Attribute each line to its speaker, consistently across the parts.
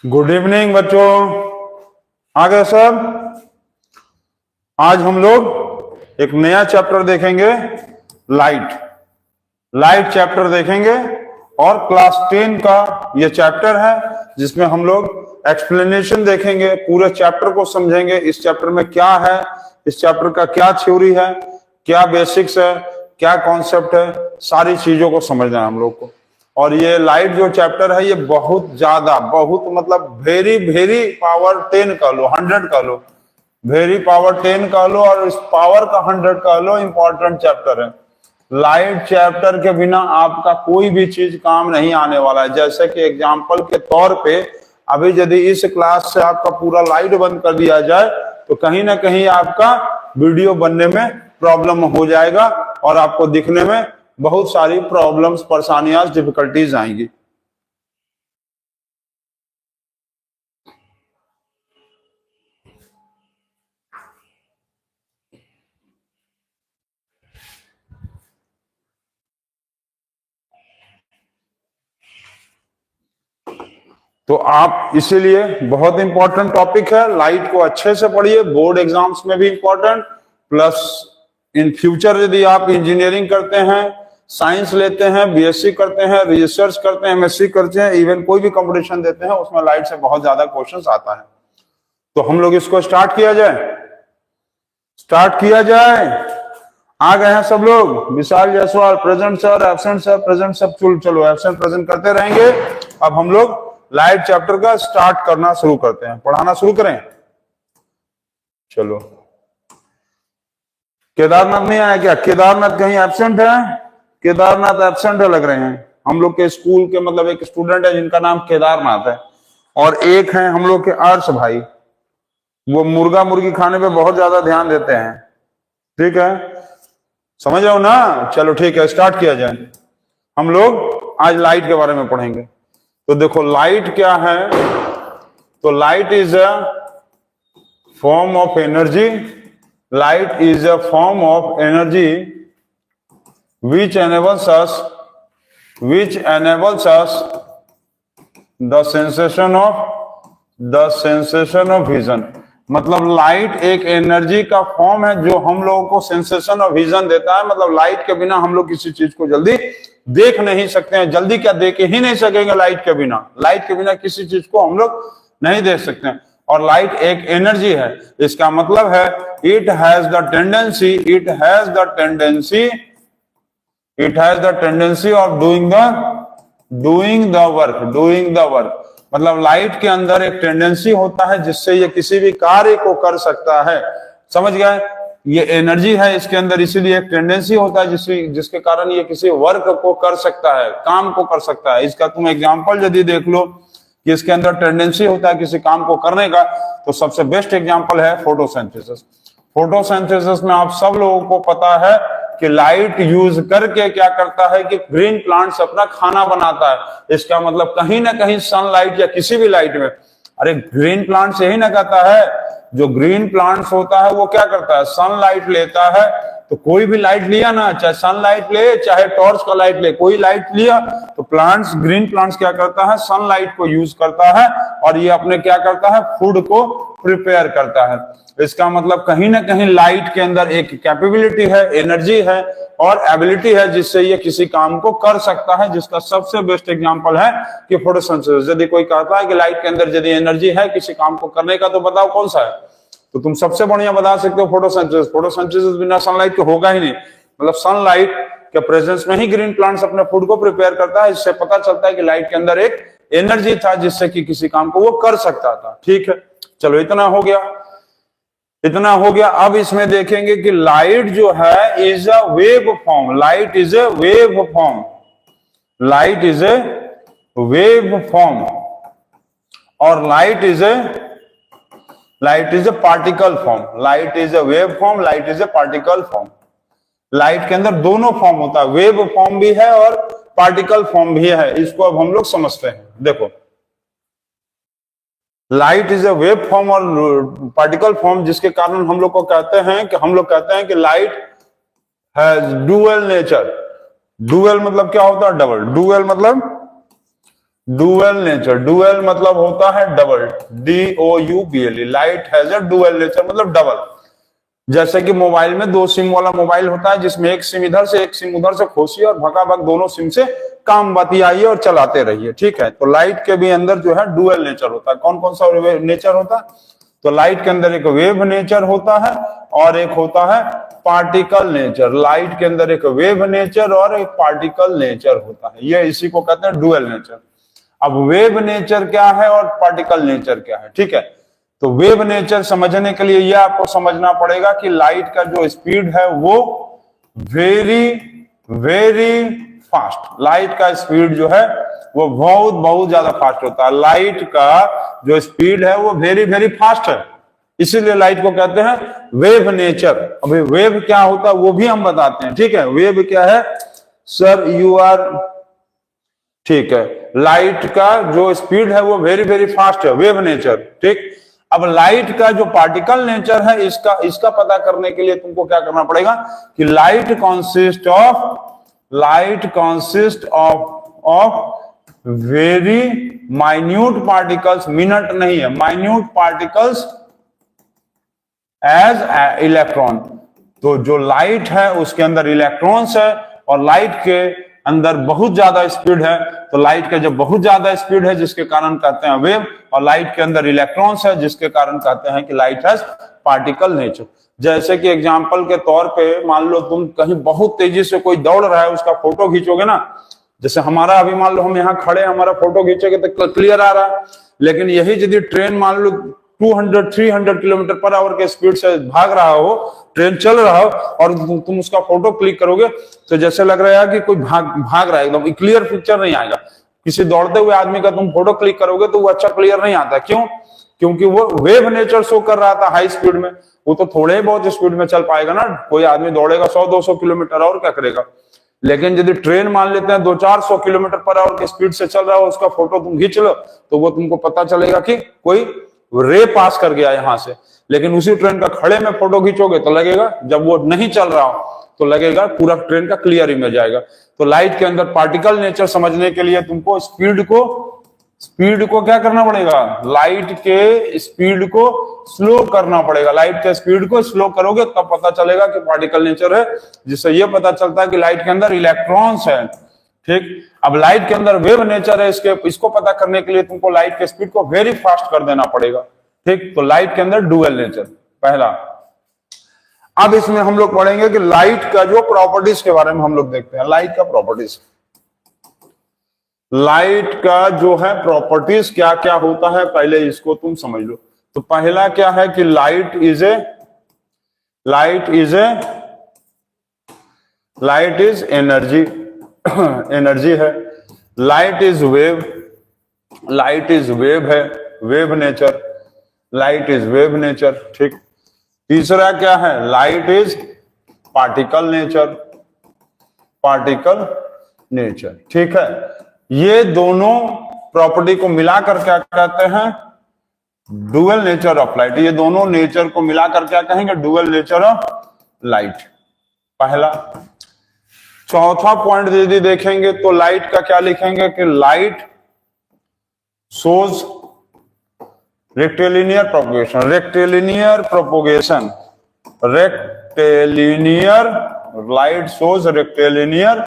Speaker 1: Good evening बच्चों, आ गए सब। आज हम लोग एक नया चैप्टर देखेंगे, लाइट। लाइट चैप्टर देखेंगे और क्लास 10 का ये चैप्टर है जिसमें हम लोग एक्सप्लेनेशन देखेंगे, पूरे चैप्टर को समझेंगे। इस चैप्टर में क्या है, इस चैप्टर का क्या थ्योरी है, क्या बेसिक्स है, क्या कॉन्सेप्ट है, सारी चीजों को समझना है हम लोग को। और ये लाइट जो चैप्टर है ये बहुत ज्यादा, बहुत मतलब वेरी वेरी पावर 10 कह लो, 100 कह लो, वेरी पावर 10 कह लो और इस पावर का 100 कह लो, इंपॉर्टेंट चैप्टर है। लाइट चैप्टर के बिना आपका कोई भी चीज काम नहीं आने वाला है। जैसे कि एग्जाम्पल के तौर पे अभी यदि इस क्लास से आपका पूरा लाइट बंद कर दिया जाए तो कहीं ना कहीं आपका वीडियो बनने में प्रॉब्लम हो जाएगा और आपको दिखने में बहुत सारी प्रॉब्लम्स, परेशानियां, डिफिकल्टीज आएंगी। तो आप इसीलिए बहुत इंपॉर्टेंट टॉपिक है, लाइट को अच्छे से पढ़िए। बोर्ड एग्जाम्स में भी इंपॉर्टेंट, प्लस इन फ्यूचर यदि आप इंजीनियरिंग करते हैं, साइंस लेते हैं, बीएससी करते हैं, रिसर्च करते हैं, एमएससी करते हैं, इवन कोई भी कंपटीशन देते हैं, उसमें लाइट से बहुत ज्यादा क्वेश्चंस आता है। तो हम लोग इसको स्टार्ट किया जाए, स्टार्ट किया जाए। आ गए हैं सब लोग? Vishal Jaiswal present sir, absent sir, present सब। चलो एब्सेंट प्रेजेंट करते रहेंगे। अब हम लोग लाइट चैप्टर का स्टार्ट करना शुरू करते हैं, पढ़ाना शुरू करें। चलो, केदारनाथ नहीं आया क्या? केदारनाथ कहीं एब्सेंट है? केदारनाथ एब्सेंट है लग रहे हैं। हम लोग के स्कूल के मतलब एक स्टूडेंट है जिनका नाम केदारनाथ है, और एक है हम लोग के अर्श भाई, वो मुर्गा मुर्गी खाने पे बहुत ज्यादा ध्यान देते हैं। ठीक है, समझ आओ ना। चलो ठीक है, स्टार्ट किया जाए। हम लोग आज लाइट के बारे में पढ़ेंगे। तो देखो लाइट क्या है। तो light is a form of energy. Light is a form of energy which enables us the sensation of vision। मतलब लाइट एक एनर्जी का फॉर्म है जो हम लोगों को सेंसेशन ऑफ विजन देता है। मतलब लाइट के बिना हम लोग किसी चीज को जल्दी देख नहीं सकते हैं। जल्दी क्या, देख ही नहीं सकेंगे लाइट के बिना। लाइट के बिना किसी चीज को हम लोग नहीं देख सकते हैं। और लाइट एक एनर्जी है, इसका मतलब है it has the tendency of doing the work. मतलब लाइट के अंदर एक टेंडेंसी होता है जिससे ये किसी भी कार्य को कर सकता है। समझ गए? ये एनर्जी है इसके अंदर, इसीलिए एक टेंडेंसी होता है जिसके कारण ये किसी वर्क को कर सकता है, काम को कर सकता है। इसका तुम एग्जांपल यदि देख लो कि इसके अंदर टेंडेंसी होता है किसी काम को करने का, तो सबसे बेस्ट एग्जांपल है फोटोसिंथेसिस। फोटोसिंथेसिस में आप सब लोगों को पता है कि लाइट यूज करके क्या करता है कि ग्रीन प्लांट्स अपना खाना बनाता है। इसका मतलब कहीं ना कहीं सनलाइट या किसी भी लाइट में, अरे ग्रीन प्लांट्स यही ना कहता है, जो ग्रीन प्लांट्स होता है वो क्या करता है, सनलाइट लेता है। तो कोई भी लाइट लिया ना, चाहे सनलाइट ले चाहे टॉर्च का लाइट ले, कोई लाइट लिया तो प्लांट्स, ग्रीन प्लांट्स क्या करता है, सनलाइट को यूज करता है और ये अपने क्या करता है, फूड को प्रिपेयर करता है। इसका मतलब कहीं ना कहीं लाइट के अंदर एक कैपेबिलिटी है, एनर्जी है और एबिलिटी है जिससे ये किसी काम को कर सकता है, जिसका सबसे बेस्ट एग्जांपल है कि फोटोसिंथेसिस। यदि कोई कहता है कि लाइट के अंदर यदि एनर्जी है किसी काम को करने का, तो बताओ कौन सा है? तो तुम सबसे बढ़िया बता सकते हो फोटोसिंथेसिस। फोटोसिंथेसिस बिना सनलाइट के होगा ही नहीं। मतलब सनलाइट के प्रेजेंस में ही ग्रीन प्लांट्स अपने फूड को प्रिपेयर करता है। इससे पता चलता है कि लाइट के अंदर एक एनर्जी था जिससे कि किसी काम को वो कर सकता था। ठीक है, चलो इतना हो गया। अब इसमें देखेंगे कि लाइट जो है is a wave form. Light is a wave form. और light is a particle form. Light is a wave form, light is a particle form. Light के अंदर दोनों फॉर्म होता है, वेव फॉर्म भी है और पार्टिकल फॉर्म भी है। इसको अब हम लोग समझते हैं। देखो, light is a wave form और पार्टिकल फॉर्म, जिसके कारण हम लोग कहते हैं कि light has dual nature. Dual मतलब क्या होता है? डबल। डुअल मतलब डुअल नेचर, डुअल मतलब होता है double, DOUBLE, light has a dual nature मतलब डबल। जैसे कि मोबाइल में 2 सिम वाला मोबाइल होता है जिसमें एक सिम इधर से एक सिम उधर से खोसिए और भगाभग दोनों सिम से काम बतियाइए और चलाते रहिए, ठीक है। तो लाइट के भी अंदर जो है डुअल नेचर होता है। कौन कौन सा नेचर होता है? तो लाइट के अंदर एक वेव नेचर होता है और एक होता है पार्टिकल नेचर। लाइट के अंदर एक वेव नेचर और एक पार्टिकल नेचर होता है, ये इसी को कहते हैं डुअल नेचर। अब वेव नेचर क्या है और पार्टिकल नेचर क्या है, ठीक है। तो वेव नेचर समझने के लिए यह आपको समझना पड़ेगा कि लाइट का जो स्पीड है वो वेरी वेरी फास्ट, लाइट का स्पीड जो है वो बहुत बहुत ज्यादा फास्ट होता है। लाइट का जो स्पीड है वो वेरी वेरी फास्ट है, इसीलिए लाइट को कहते हैं वेव नेचर। अभी वेव क्या होता है वो भी हम बताते हैं, ठीक है। वेव क्या है सर? यू आर, ठीक है। लाइट का जो स्पीड है वो वेरी वेरी फास्ट है, वेव नेचर, ठीक। अब लाइट का जो पार्टिकल नेचर है इसका पता करने के लिए तुमको क्या करना पड़ेगा कि light consist of very minute particles, minute नहीं है, माइन्यूट पार्टिकल्स एज इलेक्ट्रॉन। तो जो लाइट है उसके अंदर इलेक्ट्रॉन्स है और लाइट के अंदर बहुत ज्यादा स्पीड है। तो लाइट का जब बहुत ज्यादा स्पीड है जिसके कारण कहते हैं वेव, और लाइट के अंदर इलेक्ट्रॉन्स है जिसके कारण कहते हैं कि लाइट हैज पार्टिकल नेचर। जैसे कि एग्जांपल के तौर पे मान लो तुम कहीं बहुत तेजी से कोई दौड़ रहा है, उसका फोटो खींचोगे ना, जैसे हमारा अभी मान लो हम यहाँ खड़े हमारा फोटो खींचेंगे तो क्लियर आ रहा है। लेकिन यही यदि ट्रेन मान लो 200-300 किलोमीटर पर आवर के स्पीड से भाग रहा हो, ट्रेन चल रहा हो और तुम उसका फोटो क्लिक करोगे तो जैसे लग रहा है कि कोई भाग रहा है, एकदम क्लियर पिक्चर नहीं आएगा। किसी दौड़ते हुए आदमी का तुम फोटो क्लिक करोगे तो वो अच्छा क्लियर नहीं आता। क्यों? क्योंकि वो वेव नेचर शो कर रहा था हाई स्पीड में, वो तो थोड़े बहुत स्पीड में चल पाएगा ना। कोई आदमी दौड़ेगा 100-200 किलोमीटर और क्या करेगा। लेकिन यदि ट्रेन मान लेते हैं 200-400 किलोमीटर पर आवर की स्पीड से चल रहा हो, उसका फोटो तुम खींच लो तो वो तुमको पता चलेगा कि कोई रे पास कर गया यहां से। लेकिन उसी ट्रेन का खड़े में फोटो खींचोगे तो लगेगा, जब वो नहीं चल रहा हो तो लगेगा पूरा ट्रेन का क्लियर इमेज आएगा। तो लाइट के अंदर पार्टिकल नेचर समझने के लिए तुमको स्पीड को क्या करना पड़ेगा? लाइट के स्पीड को स्लो करना पड़ेगा। लाइट के स्पीड को स्लो करोगे तब पता चलेगा कि पार्टिकल नेचर है, जिससे यह पता चलता है कि लाइट के अंदर इलेक्ट्रॉन्स है, ठीक। अब लाइट के अंदर वेव नेचर है, इसको पता करने के लिए तुमको लाइट के स्पीड को वेरी फास्ट कर देना पड़ेगा, ठीक। तो लाइट के अंदर डुअल नेचर पहला। अब इसमें हम लोग पढ़ेंगे कि लाइट का जो प्रॉपर्टीज के बारे में हम लोग देखते हैं। लाइट का प्रॉपर्टीज, लाइट का जो है प्रॉपर्टीज क्या क्या होता है पहले इसको तुम समझ लो। तो पहला क्या है कि लाइट इज एनर्जी, एनर्जी है। लाइट इज वेव है, wave nature, light is wave nature, ठीक। तीसरा क्या है? लाइट इज पार्टिकल नेचर, ठीक है। ये दोनों प्रॉपर्टी को मिलाकर क्या कहते हैं? Dual nature of light. ये दोनों नेचर को मिलाकर क्या कहेंगे? डुअल नेचर ऑफ लाइट, पहला। चौथा पॉइंट यदि देखेंगे तो लाइट का क्या लिखेंगे कि light shows rectilinear light shows rectilinear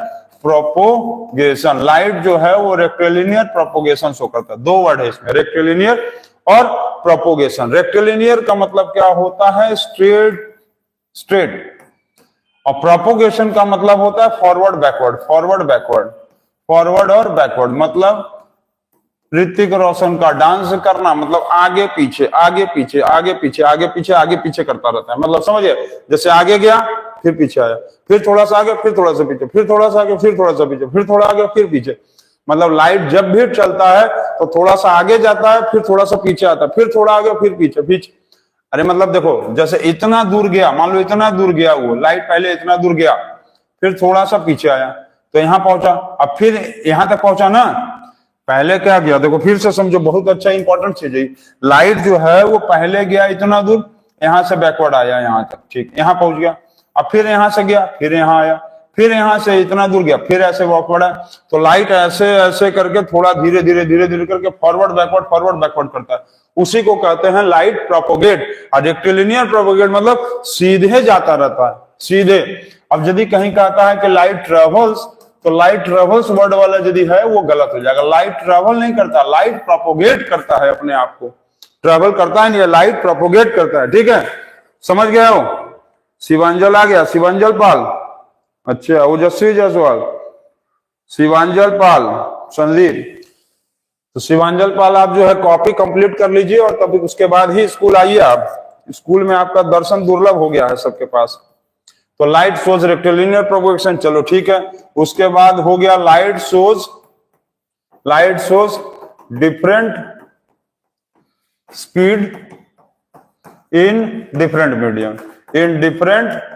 Speaker 1: propagation. Light जो है वो रेक्टिलिनियर प्रोपोगेशन शो करता है। 2 वर्ड है इसमें, रेक्टिलिनियर और प्रोपोगेशन। रेक्टिलिनियर का मतलब क्या होता है? स्ट्रेट। और प्रोपोगेशन का मतलब होता है फॉरवर्ड और बैकवर्ड। मतलब ऋतिक रोशन का डांस करना, मतलब आगे पीछे करता रहता है। मतलब समझिए, जैसे आगे गया फिर पीछे आया, फिर थोड़ा सा आगे, फिर थोड़ा सा पीछे, फिर थोड़ा सा आगे, फिर थोड़ा सा पीछे, फिर थोड़ा आगे, फिर पीछे। मतलब लाइट जब भी चलता है तो थोड़ा सा आगे जाता है, फिर थोड़ा सा पीछे आता है, फिर थोड़ा आगे, फिर पीछे। अरे मतलब देखो, जैसे इतना दूर गया, मान लो इतना दूर गया, वो लाइट पहले इतना दूर गया, फिर थोड़ा सा पीछे आया तो यहां पहुंचा, अब फिर यहां तक पहुंचा ना। पहले क्या गया देखो, फिर से समझो, बहुत अच्छा इंपॉर्टेंट चीज है। लाइट जो है वो पहले गया इतना दूर, यहां से बैकवर्ड आया यहां तक, ठीक, यहां पहुंच गया, अब फिर यहां से गया, फिर यहां आया, फिर यहां से इतना दूर गया, फिर ऐसे वॉक बढ़ा, तो लाइट ऐसे ऐसे करके थोड़ा धीरे धीरे करके फॉरवर्ड बैकवर्ड करता है, उसी को कहते हैं लाइट प्रोपोगेट। और रेक्टिलिनियर प्रोपोगेट मतलब सीधे जाता रहता है, सीधे। अब यदि कहीं कहता है कि लाइट ट्रेवल्स, तो लाइट ट्रेवल्स वर्ड वाला यदि है वो गलत हो जाएगा। लाइट ट्रेवल नहीं करता, लाइट प्रोपोगेट करता है अपने आप को, ट्रेवल करता है नहीं, लाइट प्रोपोगेट करता है। ठीक है, समझ गए हो? शिवांजल आ गया, शिवांजल पाल, अच्छा ओजस्वी जायसवाल, शिवांजल पाल, संदीप। तो शिवांजल पाल आप जो है कॉपी कंप्लीट कर लीजिए और तब उसके बाद ही स्कूल आइए। आप स्कूल में आपका दर्शन दुर्लभ हो गया है सबके पास। तो लाइट शोज रेक्टिलिनियर प्रोपोगेशन, चलो ठीक है। उसके बाद हो गया light shows different speed in different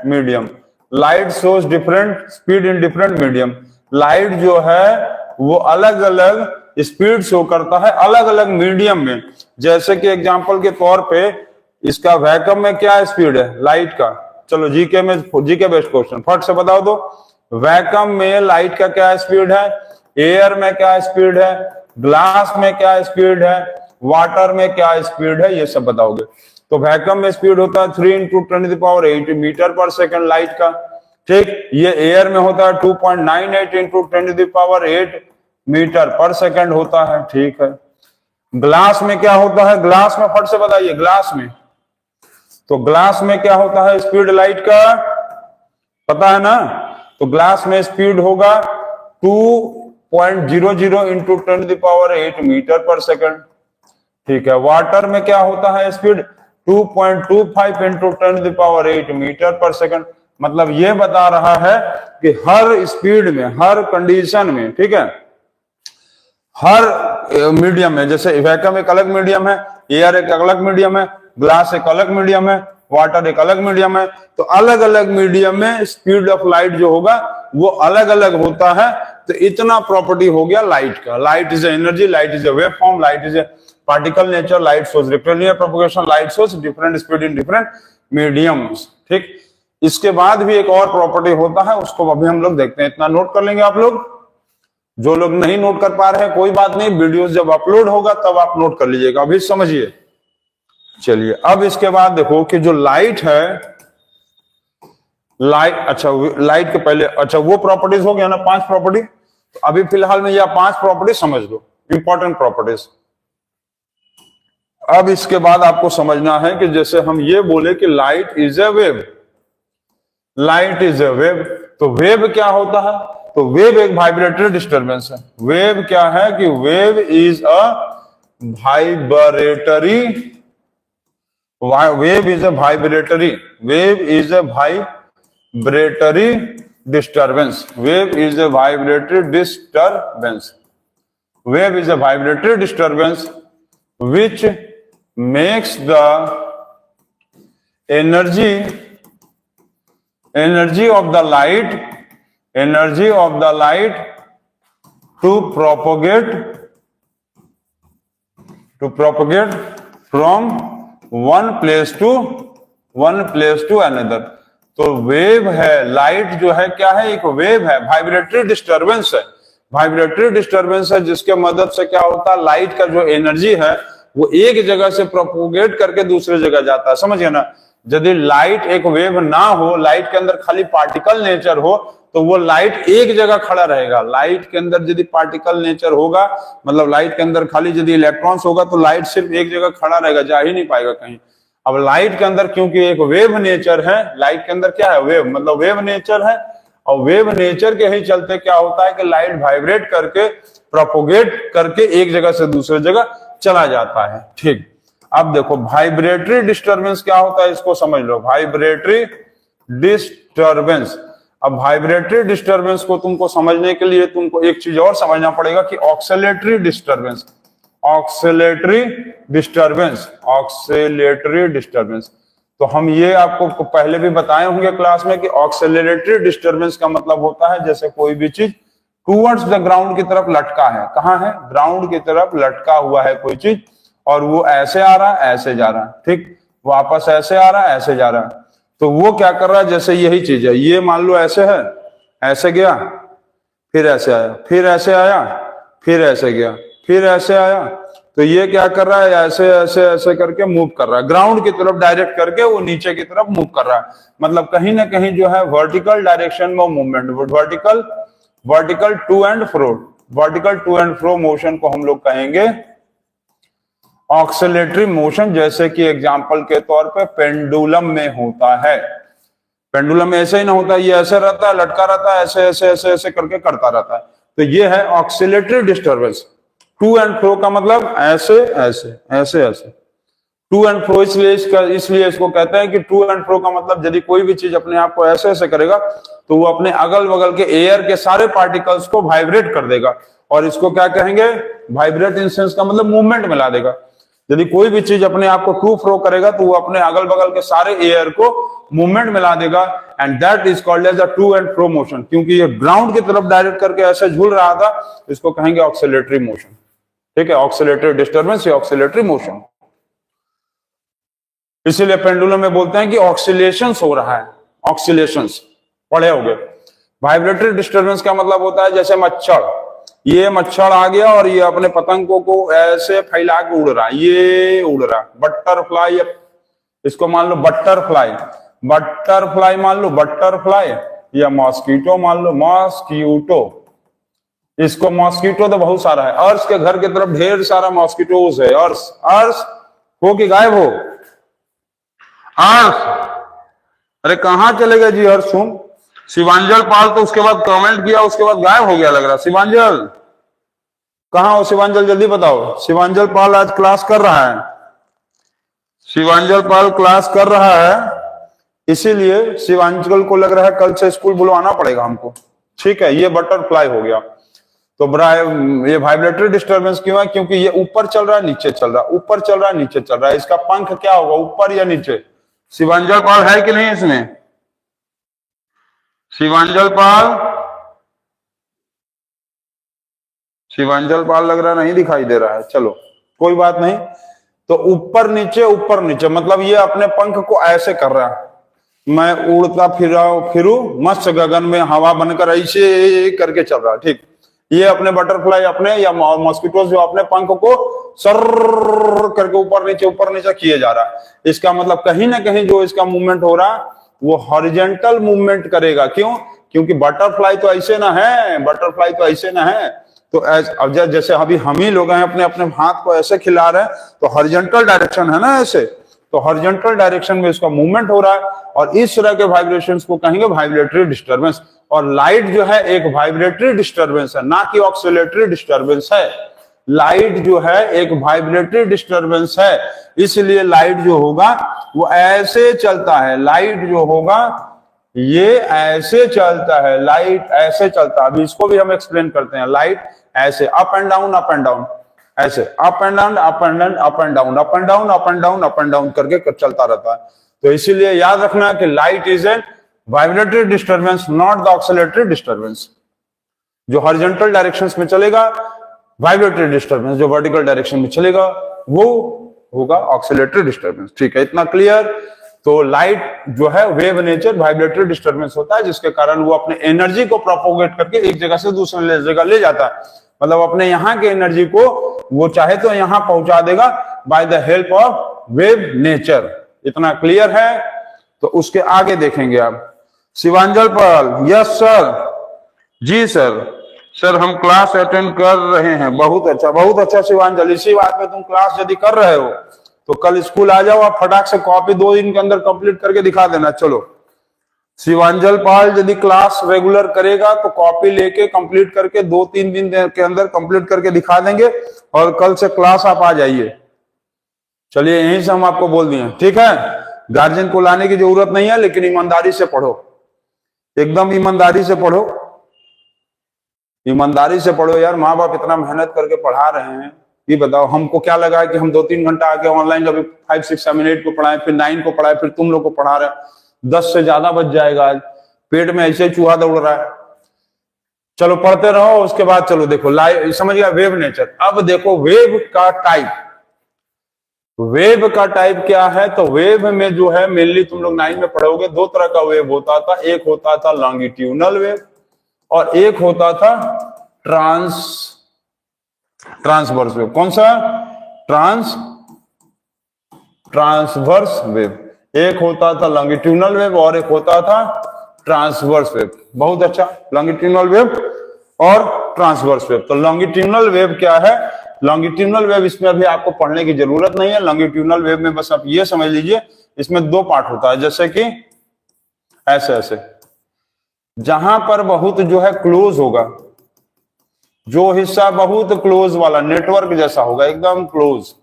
Speaker 1: medium, light shows different speed in different medium. Light जो है वो अलग अलग स्पीड शो करता है अलग अलग मीडियम में। जैसे कि एग्जांपल के तौर पे इसका वैक्यूम में क्या स्पीड है लाइट का, चलो जीके बेस्ड क्वेश्चन फट से बताओ दो। वैक्यूम में लाइट का क्या स्पीड है, एयर में क्या स्पीड है, ग्लास में क्या स्पीड है, वाटर में क्या स्पीड है, ये सब बताओगे। तो वैक्यूम में स्पीड होता है 3 × 10⁸ मीटर पर सेकंड लाइट का। ठीक, ये एयर में होता है 2.98 × 10⁸ मीटर पर सेकंड होता है। ठीक है, ग्लास में क्या होता है, ग्लास में फट से बताइए, ग्लास में, तो ग्लास में क्या होता है स्पीड लाइट का, पता है ना? तो ग्लास में स्पीड होगा 2.00 × 10⁸ मीटर पर सेकंड। ठीक है, वाटर में क्या होता है स्पीड 2.25 × 10⁸ मीटर पर सेकंड। मतलब ये बता रहा है कि हर स्पीड में, हर कंडीशन में, ठीक है, हर मीडियम में, जैसे वैक्यूम एक अलग मीडियम है, एयर एक अलग मीडियम है, ग्लास एक अलग मीडियम है, वाटर एक अलग मीडियम है, तो अलग अलग मीडियम में स्पीड ऑफ लाइट जो होगा वो अलग अलग होता है। तो इतना प्रॉपर्टी हो गया लाइट का। Light is energy, light is a wave form, light is a particle nature, light shows rectilinear propagation, light shows different speed in different mediums. ठीक, इसके बाद भी एक और प्रॉपर्टी होता है, उसको अभी हम लोग देखते हैं। इतना नोट कर लेंगे आप लोग। जो लोग नहीं नोट कर पा रहे हैं कोई बात नहीं, वीडियोस जब अपलोड होगा तब आप नोट कर लीजिएगा, अभी समझिए। चलिए, अब इसके बाद देखो कि जो लाइट है, लाइट, अच्छा लाइट के पहले, अच्छा वो प्रॉपर्टीज हो गया ना 5 प्रॉपर्टी। तो अभी फिलहाल में यह 5 प्रॉपर्टी समझ लो, इंपॉर्टेंट प्रॉपर्टीज। अब इसके बाद आपको समझना है कि जैसे हम ये बोले कि light is a wave, light is a wave, तो वेव क्या होता है? तो वेव एक वाइब्रेटरी डिस्टरबेंस है। वेव क्या है कि wave is a vibratory, wave is a vibratory, wave is a vibratory disturbance, wave is a vibratory disturbance, wave is a vibratory disturbance which makes the energy of the light to propagate from one place to another। तो wave है, light जो है क्या है, एक wave है, vibratory disturbance है, vibratory disturbance है, जिसके मदद से क्या होता है, लाइट का जो एनर्जी है वो एक जगह से प्रोपोगेट करके दूसरे जगह जाता है। समझिए ना, यदि लाइट एक वेव ना हो, लाइट के अंदर खाली पार्टिकल नेचर हो, तो वो लाइट एक जगह खड़ा रहेगा। लाइट के अंदर यदि पार्टिकल नेचर होगा, मतलब लाइट के अंदर खाली यदि इलेक्ट्रॉन्स होगा, तो लाइट सिर्फ एक जगह खड़ा रहेगा, जा ही नहीं पाएगा कहीं। अब लाइट के अंदर क्योंकि एक वेव नेचर है, लाइट के अंदर क्या है, वेव, मतलब वेव नेचर है, और वेव नेचर के ही चलते क्या होता है कि लाइट वाइब्रेट करके, प्रोपोगेट करके एक जगह से दूसरे जगह चला जाता है। ठीक, अब देखो वाइब्रेटरी डिस्टरबेंस क्या होता है, इसको समझ लो। वाइब्रेटरी डिस्टरबेंस, अब वाइब्रेटरी डिस्टरबेंस को तुमको समझने के लिए तुमको एक चीज और समझना पड़ेगा कि oscillatory disturbance, oscillatory disturbance, oscillatory disturbance. तो हम ये आपको पहले भी बताए होंगे क्लास में कि ऑक्सिलेटरी डिस्टरबेंस का मतलब होता है जैसे कोई भी चीज टूवर्ड्स द ग्राउंड की तरफ लटका है, कहाँ है, ग्राउंड की तरफ लटका हुआ है कोई चीज, और वो ऐसे आ रहा है, ऐसे जा रहा है, ठीक, वापस ऐसे आ रहा है, ऐसे जा रहा है। तो वो क्या कर रहा है, जैसे यही चीज है, ये मान लो ऐसे है, ऐसे गया, फिर ऐसे आया, फिर ऐसे आया, फिर ऐसे गया, फिर ऐसे आया। तो ये क्या कर रहा है, ऐसे ऐसे ऐसे करके मूव कर रहा है, ग्राउंड की तरफ डायरेक्ट करके वो नीचे की तरफ मूव कर रहा है। मतलब कहीं ना कहीं जो है वर्टिकल डायरेक्शन में movement, vertical vertical to and fro, vertical to and fro motion को हम लोग कहेंगे ऑक्सिलेटरी मोशन। जैसे कि एग्जांपल के तौर पे पेंडुलम में होता है। पेंडुलम में ऐसे ही ना होता है, ये ऐसे रहता है, लटका रहता है, ऐसे ऐसे ऐसे ऐसे करके करता रहता है। तो ये है ऑक्सिलेटरी डिस्टर्बेंस। टू एंड फ्रो का मतलब ऐसे ऐसे ऐसे ऐसे, टू एंड फ्रो इसलिए इसको कहते हैं कि टू एंड फ्रो का मतलब यदि कोई भी चीज अपने आप को ऐसे ऐसे करेगा तो वो अपने अगल बगल के एयर के सारे पार्टिकल्स को वाइब्रेट कर देगा, और इसको क्या कहेंगे, वाइब्रेट इन सेंस का मतलब मूवमेंट में ला देगा। यदि कोई भी चीज अपने आप को टू फ्रो करेगा तो वो अपने अगल बगल के सारे एयर को मूवमेंट में ला देगा, and that is called as a to and fro motion. क्योंकि ये ग्राउंड की तरफ डायरेक्ट करके ऐसे झूल रहा था, इसको कहेंगे ऑक्सिलेटरी मोशन। ठीक है, ऑक्सिलेटरी डिस्टर्बेंस या ऑक्सिलेटरी मोशन। इसीलिए पेंडुलम में बोलते हैं कि ऑक्सिलेशंस हो रहा है, ऑक्सिलेशंस पढ़े होंगे। वाइब्रेटरी डिस्टर्बेंस का मतलब होता है जैसे मच्छर, ये मच्छर आ गया और ये अपने पतंगों को ऐसे फैला के उड़ रहा है, ये उड़ रहा है। बटरफ्लाई, इसको मान लो बटरफ्लाई, बटरफ्लाई मान लो बटरफ्लाई, या मॉस्किटो मान लो मॉस्किटो। इसको मॉस्किटो तो बहुत सारा है, अर्श के घर की तरफ ढेर सारा मॉस्किटोज है। अर्श अर्श हो कि गायब हो, अर्श, अरे कहां चले गए जी अर्श तुम? शिवांजल पाल तो उसके बाद कमेंट किया, उसके बाद गायब हो गया लग रहा। शिवांजल कहां हो? शिवांजल जल्दी बताओ। शिवांजल पाल आज क्लास कर रहा है, शिवांजल पाल क्लास कर रहा है, इसीलिए शिवांजल को लग रहा है कल से स्कूल बुलवाना पड़ेगा हमको। ठीक है, ये बटरफ्लाई हो गया। तो ये वाइब्रेटरी डिस्टर्बेंस क्यों है? क्योंकि ये ऊपर चल रहा है, नीचे चल रहा है, ऊपर चल रहा है, नीचे चल रहा है। इसका पंख क्या होगा, ऊपर या नीचे? शिवांजल पाल है कि नहीं इसमें? शिवांजल पाल, शिवांजल पाल लग रहा नहीं दिखाई दे रहा है, चलो कोई बात नहीं। तो ऊपर नीचे मतलब ये अपने पंख को ऐसे कर रहा है, मैं उड़ता फिरू मस्त गगन में हवा बनकर ऐसे करके चल रहा है। ठीक, ये अपने बटरफ्लाई अपने या मॉस्किटोज जो अपने पंख को सर करके ऊपर नीचे किए जा रहा है। इसका मतलब कहीं ना कहीं जो इसका मूवमेंट हो रहा है वो हॉरिजॉन्टल मूवमेंट करेगा। क्यों? क्योंकि बटरफ्लाई तो ऐसे ना है, बटरफ्लाई तो ऐसे ना है। तो अब जैसे अभी हम ही लोग हैं अपने अपने हाथ को ऐसे खिला रहे हैं, तो हॉरिजॉन्टल डायरेक्शन है ना ऐसे, तो हॉरिजॉन्टल डायरेक्शन में इसका मूवमेंट हो रहा है, और इस तरह के वाइब्रेशंस को कहेंगे वाइब्रेटरी डिस्टर्बेंस। और लाइट जो है एक वाइब्रेटरी डिस्टर्बेंस है, ना कि ऑक्सिलेटरी डिस्टर्बेंस है। लाइट जो है एक वाइब्रेटरी डिस्टर्बेंस है, इसलिए लाइट जो होगा वो ऐसे चलता है। लाइट जो होगा ये ऐसे चलता है, लाइट ऐसे चलता है। अभी इसको भी हम एक्सप्लेन करते हैं। लाइट ऐसे up and down, up and down, ऐसे up and down, up and down, up and down, up and down, up and down, up and down करके चलता रहता है। तो इसीलिए याद रखना कि light is an vibratory disturbance, not the oscillatory disturbance. जो हॉरिजॉन्टल डायरेक्शंस में चलेगा वाइब्रेटरी डिस्टर्बेंस, जो वर्टिकल डायरेक्शन में चलेगा वो होगा ऑक्सिलेटरी डिस्टर्बेंस। ठीक है, इतना क्लियर? तो लाइट जो है वेव नेचर वाइब्रेटरी डिस्टर्बेंस होता है, जिसके कारण वो अपने एनर्जी को प्रोपोगेट करके एक जगह से दूसरे जगह ले जाता है। मतलब अपने यहाँ के एनर्जी को वो चाहे तो यहां पहुंचा देगा by the help of wave nature. इतना क्लियर है? तो उसके आगे देखेंगे आप। शिवांजल पाल, यस सर, जी सर, सर हम क्लास अटेंड कर रहे हैं। बहुत अच्छा शिवांजल, इसी बात पे तुम क्लास यदि कर रहे हो तो कल स्कूल आ जाओ, आप फटाक से कॉपी 2 दिन के अंदर कंप्लीट करके दिखा देना। चलो, शिवांजल पाल यदि क्लास रेगुलर करेगा तो कॉपी लेके कंप्लीट करके 2-3 दिन के अंदर कंप्लीट करके दिखा देंगे, और कल से क्लास आप आ जाइए। चलिए, यहीं से हम आपको बोल दिए, ठीक है? गार्जियन को लाने की जरूरत नहीं है, लेकिन ईमानदारी से पढ़ो, एकदम ईमानदारी से पढ़ो, ईमानदारी से पढ़ो यार। माँ बाप इतना मेहनत करके पढ़ा रहे हैं, ये बताओ हमको क्या लगा है कि हम 2-3 घंटा आके ऑनलाइन अभी 5, 6, 7, 8 को पढ़ाएं, फिर 9 को पढ़ाएं, फिर तुम लोग को पढ़ा रहे हैं। 10 से ज्यादा बच जाएगा आज, पेट में ऐसे चूहा दौड़ रहा है। चलो पढ़ते रहो, उसके बाद चलो देखो लाइव, समझ गया? Wave nature. अब देखो वेव का टाइप, वेव का टाइप क्या है? तो वेव में जो है मेनली तुम लोग 9 में पढ़ोगे, 2 तरह का वेव होता था। एक होता था लॉन्गिट्यूडनल वेव, और एक होता था ट्रांसवर्स वेव। कौन सा? Transverse wave. एक होता था लॉन्गिट्यूडनल वेव और एक होता था ट्रांसवर्स वेव। बहुत अच्छा, लॉन्गिट्यूडनल वेव और ट्रांसवर्स वेव। तो लॉन्गिट्यूडनल वेव क्या है? लॉन्गिट्यूडनल वेव, इसमें अभी आपको पढ़ने की जरूरत नहीं है। लॉन्गिट्यूडनल वेव में बस आप ये समझ लीजिए, इसमें दो पार्ट होता है, जैसे कि ऐसे ऐसे, जहां पर बहुत जो है क्लोज होगा, जो हिस्सा बहुत क्लोज वाला नेटवर्क जैसा होगा, एकदम क्लोज,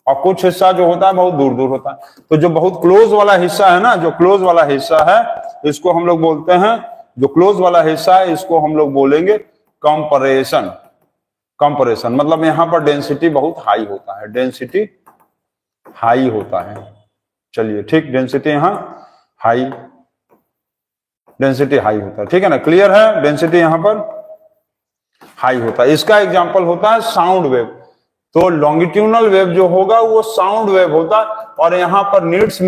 Speaker 1: और कुछ हिस्सा जो होता है बहुत दूर दूर होता है। तो जो बहुत क्लोज वाला हिस्सा है ना, जो क्लोज वाला हिस्सा है, इसको हम लोग बोलते हैं, जो क्लोज वाला हिस्सा है इसको हम लोग बोलेंगे कंपरेशन। मतलब यहां पर डेंसिटी बहुत हाई होता है, डेंसिटी हाई होता है। चलिए ठीक, डेंसिटी यहां हाई, डेंसिटी हाई होता है, ठीक है ना, क्लियर है? डेंसिटी यहां पर हाई होता है। इसका एग्जांपल होता है साउंड वेव। तो लॉन्गिट्यूडनल वेव जो होगा वो साउंड वेव होता है, और यहां पर नीड्स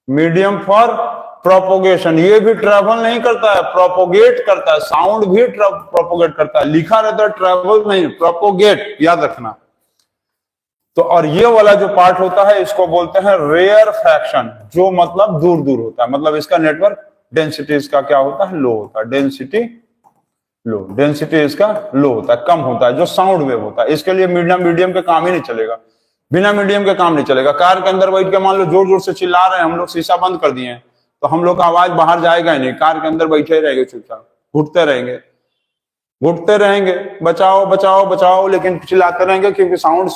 Speaker 1: मीडियम फॉर प्रोपोगेशन। ये भी ट्रेवल नहीं करता है, प्रोपोगेट करता है। साउंड भी प्रोपोगेट करता है, लिखा रहता है ट्रेवल नहीं, प्रोपोगेट, याद रखना। तो और ये वाला जो पार्ट होता है इसको बोलते हैं रेयर फ्रैक्शन, जो मतलब दूर दूर होता है। मतलब इसका नेटवर्क डेंसिटी इसका क्या होता है? लो होता है, डेंसिटी इसका लो होता है, कम होता है, जो साउंड वेव होता है। इसके लिए मीडियम के काम ही नहीं चलेगा, बिना मीडियम के काम नहीं चलेगा। कार के अंदर बैठ के मान लो जोर जोर से चिल्ला रहे हैं, हम लोग शीशा बंद कर दिए हैं, तो हम लोग का आवाज बाहर जाएगा ही नहीं, कार के अंदर बैठे रहेंगे चुपचाप, घुटते रहेंगे, बचाओ बचाओ बचाओ, लेकिन चिल्लाते रहेंगे, क्योंकि साउंड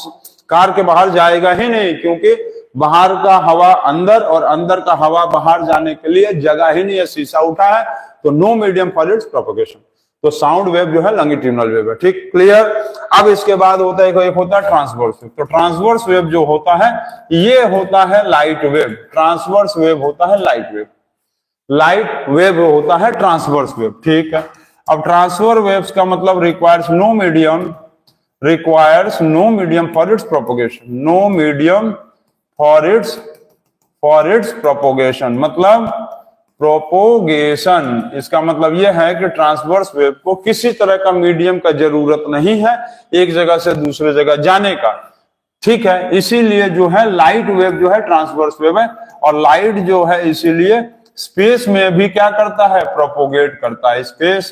Speaker 1: कार के बाहर जाएगा ही नहीं, क्योंकि बाहर का हवा अंदर और अंदर का हवा बाहर जाने के लिए जगह ही नहीं है, शीशा उठा है, तो no medium for its propagation. तो साउंड वेव जो है लॉन्गिट्यूडनल वेव है, ठीक, क्लियर। अब इसके बाद होता है एक होता है ट्रांसवर्स वेव। तो ट्रांसवर्स वेव जो होता है ये होता है लाइट वेव, ट्रांसवर्स वेव होता है लाइट वेव होता है ट्रांसवर्स वेव, ठीक है। अब ट्रांसवर्स वेव्स का मतलब requires no medium for its propagation, no medium for its propagation. मतलब प्रोपोगेशन, इसका मतलब यह है कि ट्रांसवर्स वेव को किसी तरह का मीडियम का जरूरत नहीं है एक जगह से दूसरे जगह जाने का, ठीक है। इसीलिए जो है लाइट वेव जो है ट्रांसवर्स वेव है, और लाइट जो है इसीलिए स्पेस में भी क्या करता है? प्रोपोगेट करता है। स्पेस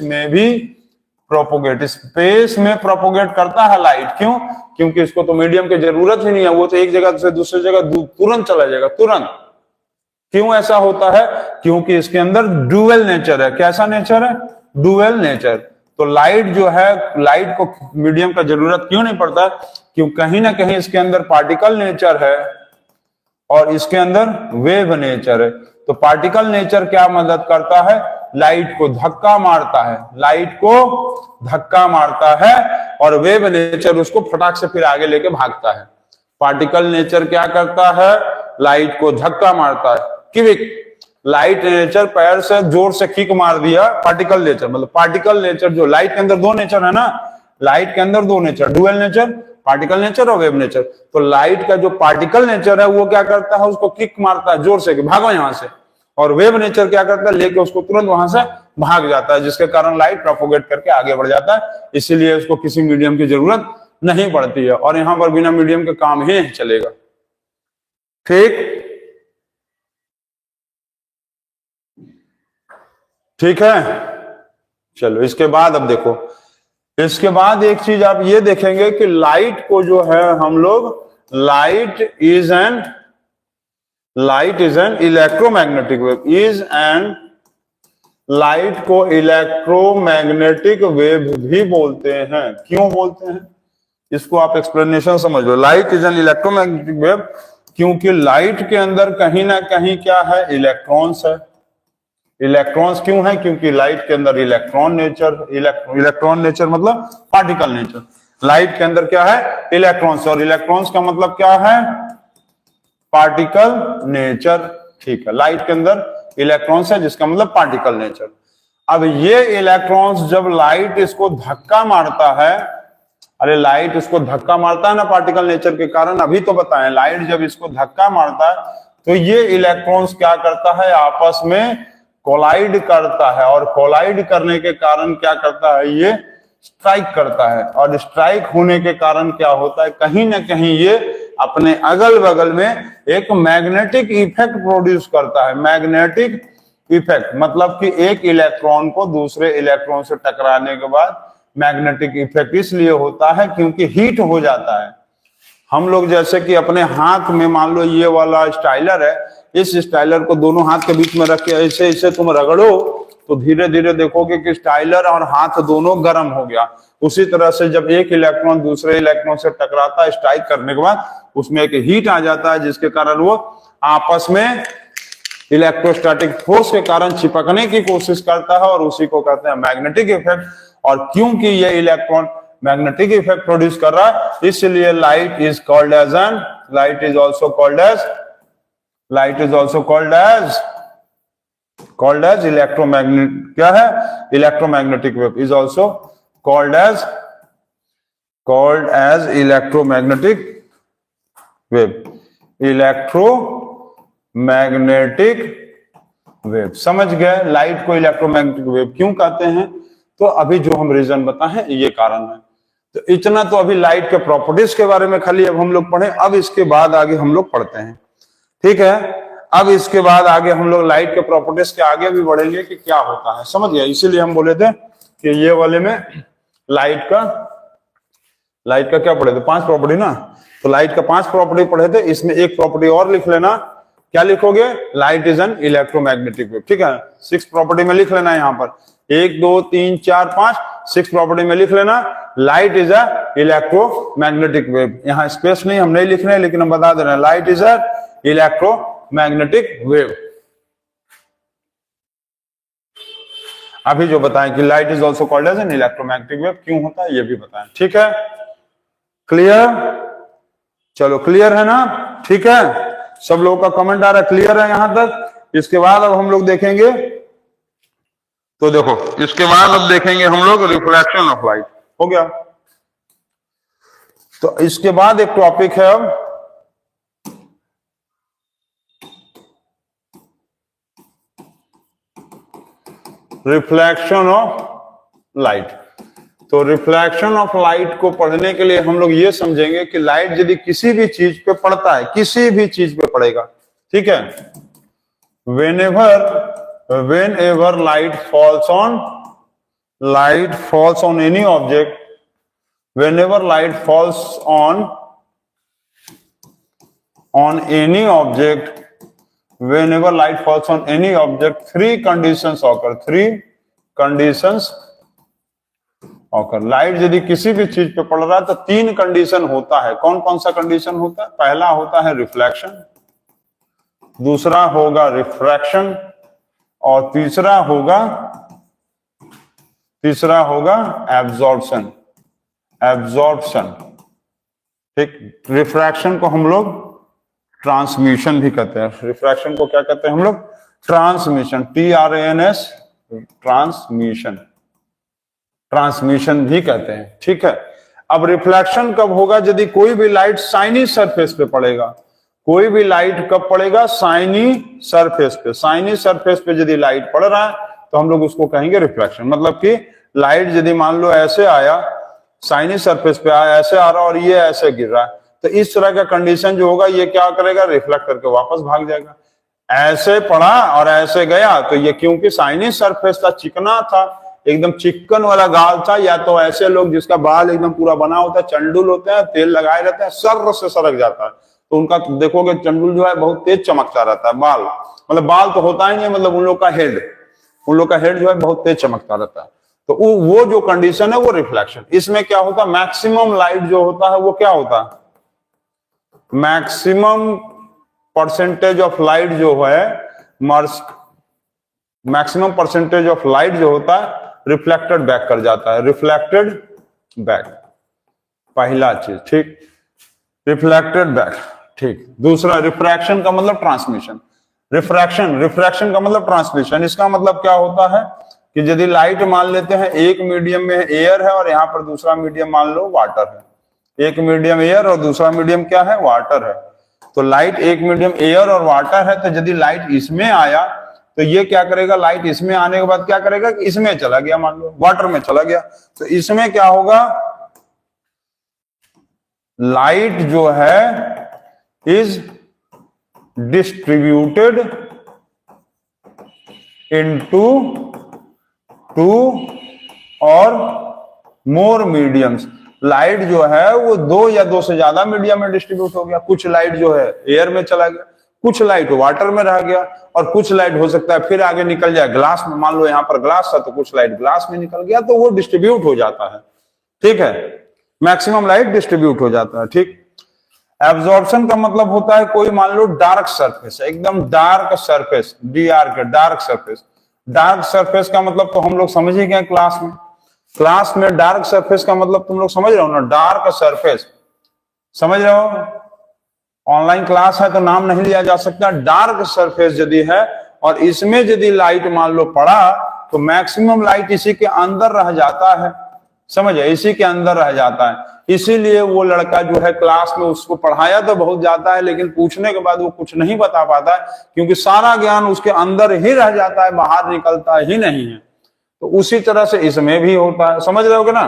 Speaker 1: में प्रोपोगेट करता है लाइट। क्यों? क्योंकि इसको तो मीडियम की जरूरत ही नहीं है, वो तो एक जगह से दूसरी जगह तुरंत चला जाएगा, तुरंत। क्यों ऐसा होता है? क्योंकि इसके अंदर डुअल नेचर है। कैसा नेचर है? Dual nature. तो लाइट जो है, लाइट को मीडियम का जरूरत क्यों नहीं पड़ता? क्यों? कहीं ना कहीं इसके अंदर पार्टिकल नेचर है और इसके अंदर वेव नेचर है। तो पार्टिकल नेचर क्या मदद करता है? लाइट को धक्का मारता है, और वेव नेचर उसको फटाक से फिर आगे लेके भागता है। पार्टिकल नेचर क्या करता है? लाइट को धक्का मारता है, किक। लाइट नेचर पैर से जोर से किक मार दिया, पार्टिकल नेचर, मतलब पार्टिकल नेचर जो लाइट के अंदर दो नेचर है ना, लाइट के अंदर दो nature, dual nature, particle nature और वेव नेचर। तो लाइट का जो पार्टिकल नेचर है वो क्या करता है? उसको किक मारता है जोर से कि भागो यहां से, और वेव नेचर क्या करता है? लेके उसको तुरंत वहां से भाग जाता है, जिसके कारण लाइट प्रोपोगेट करके आगे बढ़ जाता है। इसीलिए उसको किसी मीडियम की जरूरत नहीं पड़ती है, और यहां पर बिना मीडियम के काम ही चलेगा, ठीक है। चलो इसके बाद अब देखो, इसके बाद एक चीज आप ये देखेंगे कि लाइट को जो है हम लोग, light is an electromagnetic wave, light को इलेक्ट्रोमैग्नेटिक वेव भी बोलते हैं। क्यों बोलते हैं? इसको आप एक्सप्लेनेशन समझ लो। Light is an electromagnetic wave क्योंकि लाइट के अंदर कहीं ना कहीं क्या है? इलेक्ट्रॉन्स है। इलेक्ट्रॉन्स क्यों है? क्योंकि लाइट के अंदर इलेक्ट्रॉन नेचर मतलब पार्टिकल नेचर। लाइट के अंदर क्या है? इलेक्ट्रॉन्स, और इलेक्ट्रॉन्स का मतलब क्या है? पार्टिकल नेचर, ठीक है। लाइट के अंदर इलेक्ट्रॉन्स है जिसका मतलब पार्टिकल नेचर। अब ये इलेक्ट्रॉन्स जब लाइट इसको धक्का मारता है, अरे लाइट इसको धक्का मारता है ना पार्टिकल नेचर के कारण, अभी तो बताएं, लाइट जब इसको धक्का मारता है तो ये इलेक्ट्रॉन्स क्या करता है, आपस में कोलाइड करता है, और कोलाइड करने के कारण क्या करता है, ये स्ट्राइक करता है, और स्ट्राइक होने के कारण क्या होता है, कहीं ना कहीं ये अपने अगल बगल में एक मैग्नेटिक इफेक्ट प्रोड्यूस करता है। मैग्नेटिक इफेक्ट मतलब कि एक इलेक्ट्रॉन को दूसरे इलेक्ट्रॉन से टकराने के बाद मैग्नेटिक इफेक्ट इसलिए होता है क्योंकि हीट हो जाता है। हम लोग जैसे कि अपने हाथ में मान लो ये वाला स्टाइलर है, इस स्टाइलर को दोनों हाथ के बीच में रख के ऐसे ऐसे तुम रगड़ो तो धीरे धीरे देखोगे कि स्टाइलर और हाथ दोनों गर्म हो गया। उसी तरह से जब एक इलेक्ट्रॉन दूसरे इलेक्ट्रॉन से टकराता है स्ट्राइक करने के बाद उसमें एक हीट आ जाता है, जिसके कारण वो आपस में इलेक्ट्रोस्टैटिक फोर्स के कारण चिपकने की कोशिश करता है, और उसी को कहते हैं मैग्नेटिक इफेक्ट। और क्योंकि ये इलेक्ट्रॉन मैग्नेटिक इफेक्ट प्रोड्यूस कर रहा है इसलिए light is called as electromagnet, क्या है, electromagnetic wave is also called as electromagnetic wave. समझ गए, लाइट को इलेक्ट्रोमैग्नेटिक वेव क्यों कहते हैं, तो अभी जो हम रीजन बताएं ये कारण है। तो इतना तो अभी लाइट के प्रॉपर्टीज के बारे में खाली अब हम लोग पढ़े, अब इसके बाद आगे हम लोग पढ़ते हैं, ठीक है। अब इसके बाद आगे हम लोग लाइट के प्रॉपर्टीज के आगे भी बढ़ेंगे कि क्या होता है, समझ गया। इसीलिए हम बोले थे कि ये वाले में लाइट का क्या पढ़े थे, 5 प्रॉपर्टी ना, तो लाइट का 5 प्रॉपर्टी पढ़े थे, इसमें एक प्रॉपर्टी और लिख लेना। क्या लिखोगे, light is an electromagnetic wave, ठीक है। 6 प्रॉपर्टी में लिख लेना, यहाँ पर 1 2 3 4 5 6 प्रॉपर्टी में लिख लेना light is a electromagnetic wave. यहाँ स्पेस नहीं, हम नहीं लिख रहे हैं, लेकिन हम बता दे रहे हैं light is a electromagnetic wave. अभी जो बताएं कि light is also called as an electromagnetic wave क्यों होता है ये भी बताएं, ठीक है। क्लियर, चलो क्लियर है ना, ठीक है। सब लोगों का कमेंट आ रहा है, क्लियर है यहां तक। इसके बाद अब हम लोग देखेंगे, तो देखो इसके बाद अब देखेंगे हम लोग रिफ्लेक्शन ऑफ लाइट, हो गया। तो इसके बाद एक टॉपिक है अब रिफ्लेक्शन ऑफ लाइट। तो रिफ्लेक्शन ऑफ लाइट को पढ़ने के लिए हम लोग ये समझेंगे कि लाइट यदि किसी भी चीज पे पड़ता है, किसी भी चीज पे पड़ेगा, ठीक है, whenever light falls on any object, whenever light falls on any object, whenever light falls on any object, 3 conditions occur, 3 conditions occur। Light यदि किसी भी चीज पे पड़ रहा है तो 3 कंडीशन होता है। कौन कौन सा कंडीशन होता है, पहला होता है रिफ्लेक्शन, दूसरा होगा रिफ्रैक्शन, और तीसरा होगा एब्जॉर्प्शन, ठीक। रिफ्रैक्शन को हम लोग ट्रांसमिशन भी कहते हैं। रिफ्रैक्शन को क्या कहते हैं हम लोग, ट्रांसमिशन, TRANS, ट्रांसमिशन भी कहते हैं, ठीक है। अब रिफ्लेक्शन कब होगा, यदि कोई भी लाइट शाइनी सरफेस पे पड़ेगा। कोई भी लाइट कब पड़ेगा, शाइनी सरफेस पे। शाइनी सरफेस पे यदि लाइट पड़ रहा है तो हम लोग उसको कहेंगे रिफ्लेक्शन। मतलब कि लाइट यदि मान लो ऐसे आया, शाइनी सरफेस पे आया, ऐसे आ रहा और ये ऐसे गिर रहा है, तो इस तरह का कंडीशन जो होगा ये क्या करेगा, रिफ्लेक्ट करके वापस भाग जाएगा। ऐसे पड़ा और ऐसे गया तो ये क्योंकि शाइनी सरफेस था, चिकना था, एकदम चिकन वाला गाल था, या तो ऐसे लोग जिसका बाल एकदम पूरा बना होता है, चंडुल होते हैं, तेल लगाए रहते हैं, सर से सरक जाता है, तो उनका देखोगे चंडुल जो है बहुत तेज चमकता रहता है। बाल मतलब बाल तो होता ही नहीं, मतलब उन लोग का हेड जो है बहुत तेज चमकता रहता है। तो वो जो कंडीशन है वो रिफ्लेक्शन। इसमें क्या होता है, मैक्सिमम लाइट जो होता है वो क्या होता है, मैक्सिमम परसेंटेज ऑफ लाइट जो है, मैक्सिमम परसेंटेज ऑफ लाइट जो होता है रिफ्लेक्टेड बैक कर जाता है। रिफ्लेक्टेड बैक पहला चीज, ठीक, रिफ्लेक्टेड बैक, ठीक। दूसरा रिफ्रैक्शन का मतलब ट्रांसमिशन। रिफ्रैक्शन का मतलब ट्रांसमिशन। इसका मतलब क्या होता है कि यदि लाइट मान लेते हैं एक मीडियम में एयर है और यहाँ पर दूसरा मीडियम मान लो वाटर है, एक मीडियम एयर और दूसरा मीडियम क्या है, वाटर है। तो लाइट एक मीडियम एयर और वाटर है, तो यदि लाइट इसमें आया तो ये क्या करेगा, लाइट इसमें आने के बाद क्या करेगा कि इसमें चला गया, मान लो वाटर में चला गया, तो इसमें क्या होगा, लाइट जो है इज डिस्ट्रीब्यूटेड इनटू 2 और मोर मीडियम्स। लाइट जो है वो 2 या 2 से ज्यादा मीडियम में डिस्ट्रीब्यूट हो गया। कुछ लाइट जो है एयर में चला गया, कुछ लाइट वाटर में रह गया, और कुछ लाइट हो सकता है फिर आगे निकल जाए ग्लास में। मान लो यहाँ पर ग्लास था तो कुछ लाइट ग्लास में निकल गया, तो वो डिस्ट्रीब्यूट हो जाता है। ठीक है, मैक्सिमम लाइट डिस्ट्रीब्यूट हो जाता है। ठीक, एब्जॉर्प्शन का मतलब होता है कोई मान लो डार्क सरफेस, एकदम dark surface, dark surface. Dark surface का मतलब तो हम लोग समझ ही गए क्लास में। क्लास में डार्क सरफेस का मतलब तुम लोग समझ रहे हो ना, डार्क सरफेस समझ रहे हो। ऑनलाइन क्लास है तो नाम नहीं लिया जा सकता। डार्क सरफेस यदि है और इसमें यदि लाइट मान लो पड़ा तो मैक्सिमम लाइट इसी के अंदर रह जाता है, समझे, इसी के अंदर रह जाता है। इसीलिए वो लड़का जो है क्लास में, उसको पढ़ाया तो बहुत जाता है लेकिन पूछने के बाद वो कुछ नहीं बता पाता है, क्योंकि सारा ज्ञान उसके अंदर ही रह जाता है, बाहर निकलता ही नहीं है। तो उसी तरह से इसमें भी होता है, समझ रहे हो ना।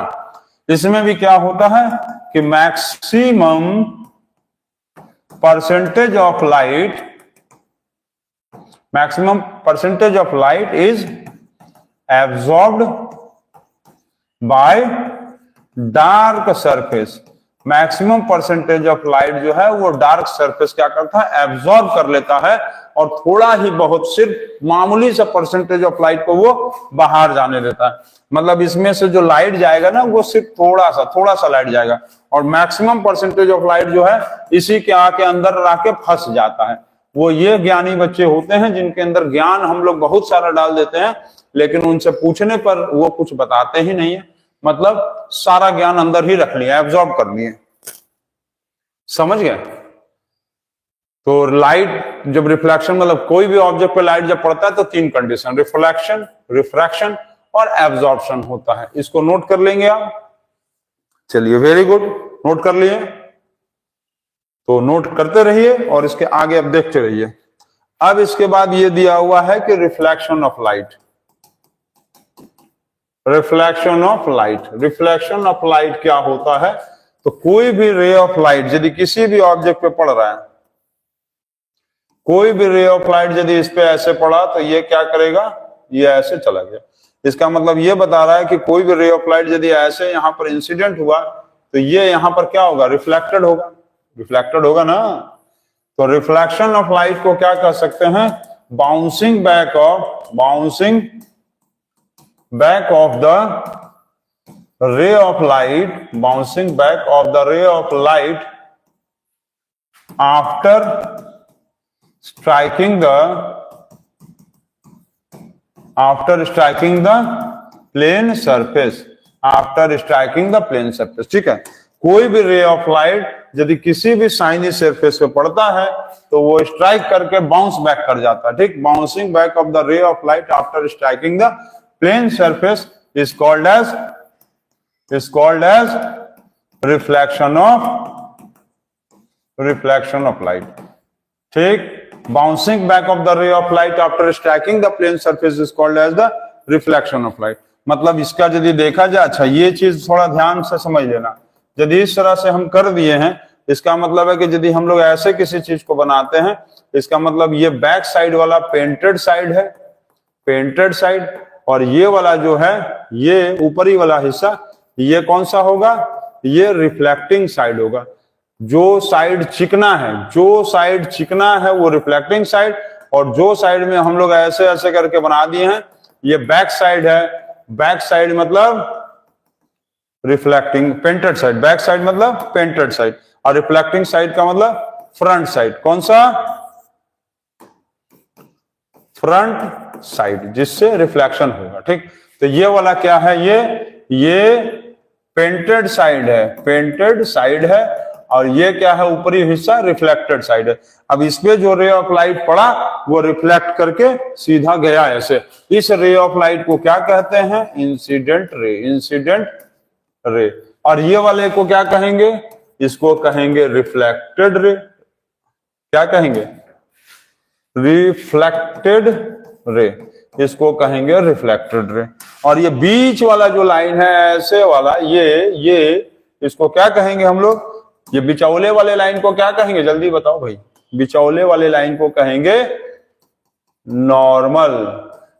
Speaker 1: इसमें भी क्या होता है कि maximum percentage of light is absorbed bye dark surface. Maximum percentage of light जो है वो डार्क सरफेस क्या करता है, एब्जॉर्ब कर लेता है, और थोड़ा ही बहुत, सिर्फ मामूली सा परसेंटेज ऑफ लाइट को वो बाहर जाने देता है। मतलब इसमें से जो लाइट जाएगा ना वो सिर्फ थोड़ा सा लाइट जाएगा, और मैक्सिमम परसेंटेज ऑफ लाइट जो है इसी के आके अंदर आके फंस जाता है। वो ये ज्ञानी बच्चे होते हैं जिनके अंदर ज्ञान हम लोग बहुत सारा डाल देते हैं, लेकिन उनसे पूछने पर वो कुछ बताते ही नहीं है। मतलब सारा ज्ञान अंदर ही रख लिया, एब्जॉर्ब कर लिए, समझ गए। तो लाइट जब रिफ्लेक्शन, मतलब कोई भी ऑब्जेक्ट पे लाइट जब पड़ता है तो 3 कंडीशन, रिफ्लेक्शन, रिफ्रैक्शन और एब्जॉर्प्शन होता है। इसको नोट कर लेंगे आप। चलिए, वेरी गुड, नोट कर लिए तो नोट करते रहिए और इसके आगे अब देखते रहिए। अब इसके बाद ये दिया हुआ है कि reflection of light. Reflection of light, reflection of light क्या होता है, तो कोई भी रे ऑफ लाइट यदि किसी भी ऑब्जेक्ट पे पड़ रहा है, कोई भी रे ऑफ लाइट यदि इस पे ऐसे पड़ा तो ये क्या करेगा, ये ऐसे चला गया। इसका मतलब ये बता रहा है कि कोई भी रे ऑफ लाइट यदि ऐसे यहां पर इंसिडेंट हुआ तो ये यहां पर क्या होगा, रिफ्लेक्टेड होगा, रिफ्लेक्टेड होगा ना। तो रिफ्लेक्शन ऑफ लाइट को क्या कह सकते हैं, bouncing back of the ray of light, bouncing back of the ray of light after striking the plane surface, ठीक है। कोई भी रे ऑफ लाइट यदि किसी भी शाइनी सरफेस पे पड़ता है तो वो स्ट्राइक करके बाउंस बैक कर जाता है। ठीक, bouncing back of the ray of light after striking the plane surface is called as reflection of light। ठीक, bouncing back of the ray of light after striking the plane surface is called as the reflection of light। मतलब इसका यदि देखा जाए, अच्छा ये चीज थोड़ा ध्यान से समझ लेना, यदि इस तरह से हम कर दिए हैं, इसका मतलब है कि यदि हम लोग ऐसे किसी चीज को बनाते हैं, इसका मतलब ये बैक साइड वाला पेंटेड साइड है, पेंटेड साइड, और ये वाला जो है, ये ऊपरी वाला हिस्सा, ये कौन सा होगा, ये रिफ्लेक्टिंग साइड होगा। जो साइड चिकना है वो रिफ्लेक्टिंग साइड, और जो साइड में हम लोग ऐसे ऐसे करके बना दिए हैं ये बैक साइड है। बैक साइड मतलब reflecting, painted side, back side मतलब पेंटेड साइड, और रिफ्लेक्टिंग साइड का मतलब फ्रंट साइड। कौन सा, फ्रंट साइड, जिससे रिफ्लेक्शन होगा। ठीक, तो ये वाला क्या है, ये पेंटेड साइड है, और ये क्या है, ऊपरी हिस्सा रिफ्लेक्टेड साइड है। अब इसमें जो रे ऑफ लाइट पड़ा वो रिफ्लेक्ट करके सीधा गया ऐसे। इस रे ऑफ लाइट को क्या कहते हैं, इंसिडेंट रे। और ये वाले को क्या कहेंगे, इसको कहेंगे रिफ्लेक्टेड रे। क्या कहेंगे? रिफ्लेक्टेड रे, इसको कहेंगे रिफ्लेक्टेड रे। और ये बीच वाला जो लाइन है ऐसे वाला, ये इसको क्या कहेंगे हम लोग? ये बिचौले वाले लाइन को क्या कहेंगे? जल्दी बताओ भाई। बिचौले वाले लाइन को कहेंगे नॉर्मल।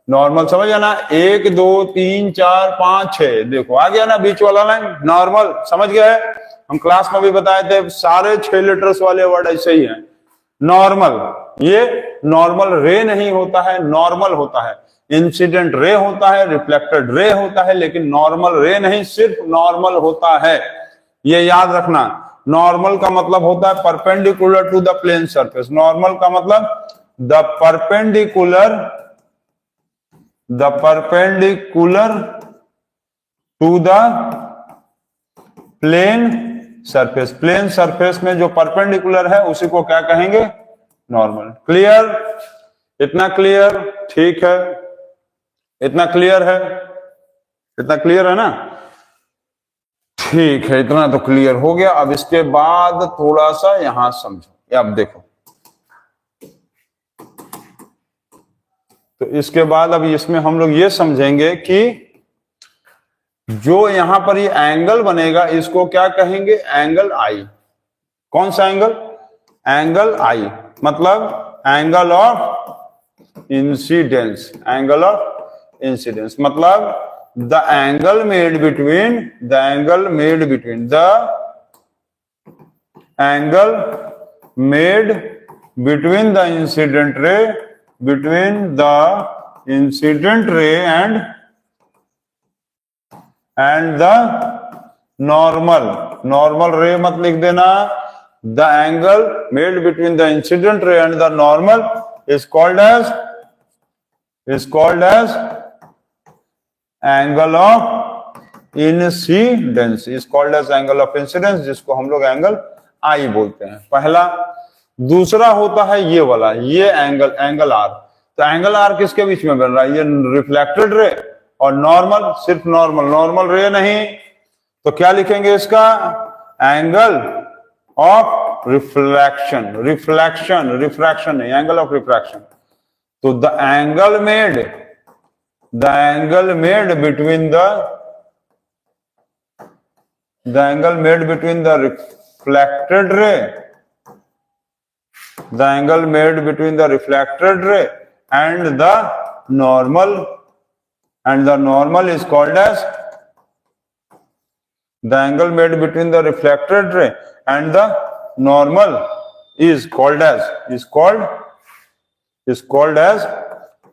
Speaker 1: नॉर्मल समझ गया ना? 1 2 3 4 5 6, देखो आ गया ना बीच वाला लाइन, नॉर्मल। समझ गया है? हम क्लास में भी बताए थे, सारे 6 लेटर्स वाले वर्ड ऐसे ही हैं। नॉर्मल, ये नॉर्मल रे नहीं होता है, नॉर्मल होता है। इंसिडेंट रे होता है, रिफ्लेक्टेड रे होता है, लेकिन नॉर्मल रे नहीं, सिर्फ नॉर्मल होता है। ये याद रखना। नॉर्मल का मतलब होता है perpendicular to the plane surface. Normal का मतलब the perpendicular to the plane surface. Plane surface में जो परपेंडिकुलर है उसी को क्या कहेंगे? नॉर्मल। क्लियर? इतना क्लियर? ठीक है, इतना क्लियर है? इतना क्लियर है ना? ठीक है, इतना तो क्लियर हो गया। अब इसके बाद थोड़ा सा यहां समझो। अब देखो, तो इसके बाद अब इसमें हम लोग ये समझेंगे कि जो यहां पर ये एंगल बनेगा इसको क्या कहेंगे? एंगल आई। कौन सा एंगल? एंगल आई, मतलब angle of incidence. Angle of incidence मतलब the angle made between the angle made between the incident ray and the normal ray मत लिख देना। the angle made between the incident ray and the normal is called as angle of incidence. Is called as angle of incidence, जिसको हम लोग angle आई बोलते हैं, पहला। दूसरा होता है ये वाला, ये एंगल आर। तो एंगल आर किसके बीच में बन रहा है? ये रिफ्लेक्टेड रे और नॉर्मल, सिर्फ नॉर्मल रे नहीं। तो क्या लिखेंगे इसका? एंगल ऑफ रिफ्रैक्शन नहीं, एंगल ऑफ रिफ्रैक्शन। तो the angle made between the reflected ray and the normal is called as the angle made between the reflected ray and the normal is called as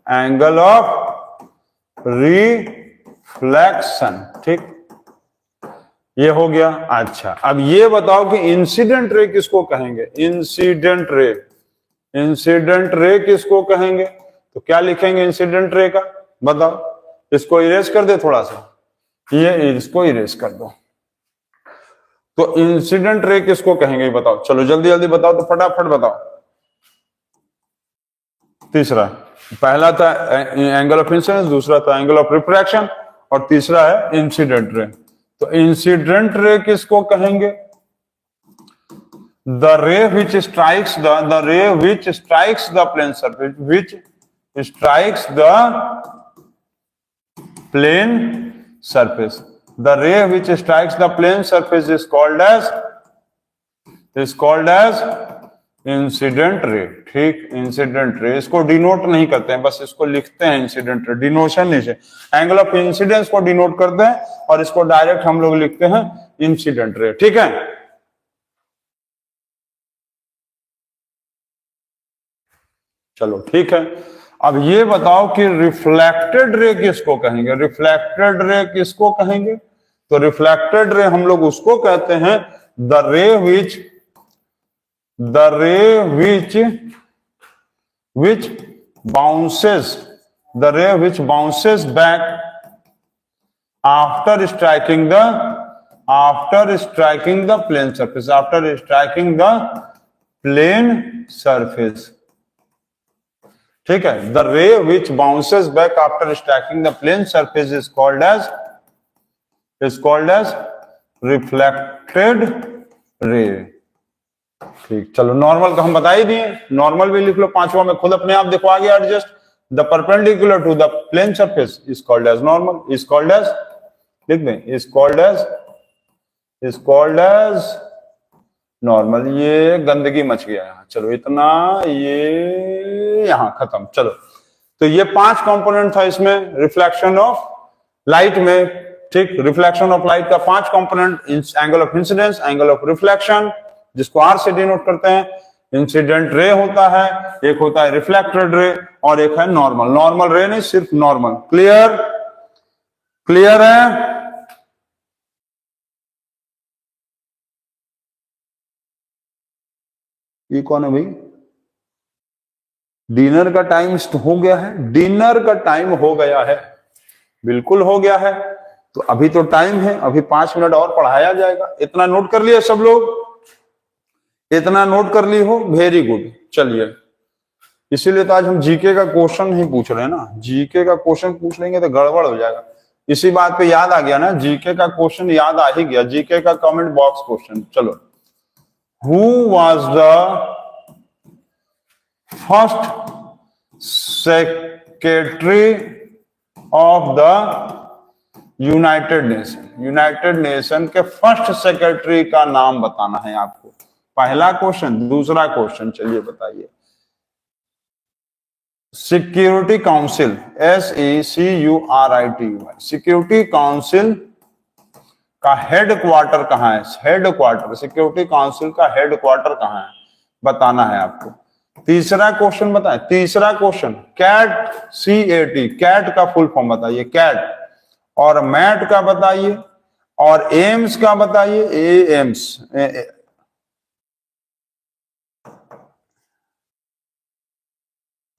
Speaker 1: angle of reflection. ठीक, ये हो गया। अच्छा, अब ये बताओ कि इंसिडेंट रे किसको कहेंगे? इंसिडेंट रे किसको कहेंगे? तो क्या लिखेंगे इंसिडेंट रे का? बताओ। इसको इरेज कर दे थोड़ा सा, ये इसको इरेज कर दो। तो इंसिडेंट रे किसको कहेंगे बताओ? चलो जल्दी जल्दी बताओ, तो फटाफट बताओ। तीसरा, पहला था एंगल ऑफ इंसिडेंस, दूसरा था एंगल ऑफ रिफ्रैक्शन, और तीसरा है इंसिडेंट रे। तो इंसिडेंट रे किसको कहेंगे? The ray which strikes the plane surface, the ray which strikes the plane surface is called as incident ray. ठीक, इंसिडेंट रे। इसको डिनोट नहीं करते हैं, बस इसको लिखते हैं इंसिडेंट रे, डिनोशन नहीं से। एंगल ऑफ इंसिडेंस को डिनोट करते हैं और इसको डायरेक्ट हम लोग लिखते हैं इंसिडेंट रे। ठीक है, चलो ठीक है। अब ये बताओ कि रिफ्लेक्टेड रे किसको कहेंगे? रिफ्लेक्टेड रे किसको कहेंगे? तो रिफ्लेक्टेड रे हम लोग उसको कहते हैं द रे which bounces back after striking the plane surface, ठीक है। the ray which bounces back after striking the plane surface is called as reflected ray। ठीक, चलो नॉर्मल का हम बता ही दिए, नॉर्मल भी लिख लो, पांचवा में खुद अपने आप देखो आ गया adjust. The perpendicular to the plane surface is called as normal, is called as, लिख दें, इज कॉल्ड एज नॉर्मल। ये गंदगी मच गया यहाँ, चलो इतना, ये यहाँ खत्म। चलो तो ये 5 कंपोनेंट था इसमें रिफ्लेक्शन ऑफ लाइट में, ठीक। रिफ्लेक्शन ऑफ लाइट का 5 component, angle of incidence, angle of reflection जिसको आर से डिनोट करते हैं, इंसिडेंट रे होता है, एक होता है रिफ्लेक्टेड रे, और एक है नॉर्मल। नॉर्मल रे नहीं, सिर्फ नॉर्मल। क्लियर, क्लियर है? ये कौन है भाई? डिनर का टाइम हो गया है, डिनर का टाइम हो गया है, बिल्कुल हो गया है। तो अभी तो टाइम है, अभी 5 मिनट और पढ़ाया जाएगा। इतना नोट कर लिए सब लोग? इतना नोट कर ली हो, वेरी गुड। चलिए, इसीलिए तो आज हम जीके का क्वेश्चन ही पूछ रहे हैं ना, जीके का क्वेश्चन पूछ लेंगे तो गड़बड़ हो जाएगा। इसी बात पे याद आ गया ना, जीके का क्वेश्चन याद आ ही गया, जीके का कमेंट बॉक्स क्वेश्चन। चलो, who was the first secretary of the United nation? United nation के फर्स्ट सेक्रेटरी का नाम बताना है आपको। पहला क्वेश्चन। दूसरा क्वेश्चन, चलिए बताइए। Security council, SECURITY, security council का हेड क्वार्टर कहाँ है? हेड क्वार्टर, सिक्योरिटी काउंसिल का हेड क्वार्टर कहाँ है बताना है आपको। तीसरा क्वेश्चन बताएं, तीसरा क्वेश्चन, कैट, CAT, कैट का फुल फॉर्म बताइए, कैट। और मैट का बताइए, और एम्स का बताइए, एम्स,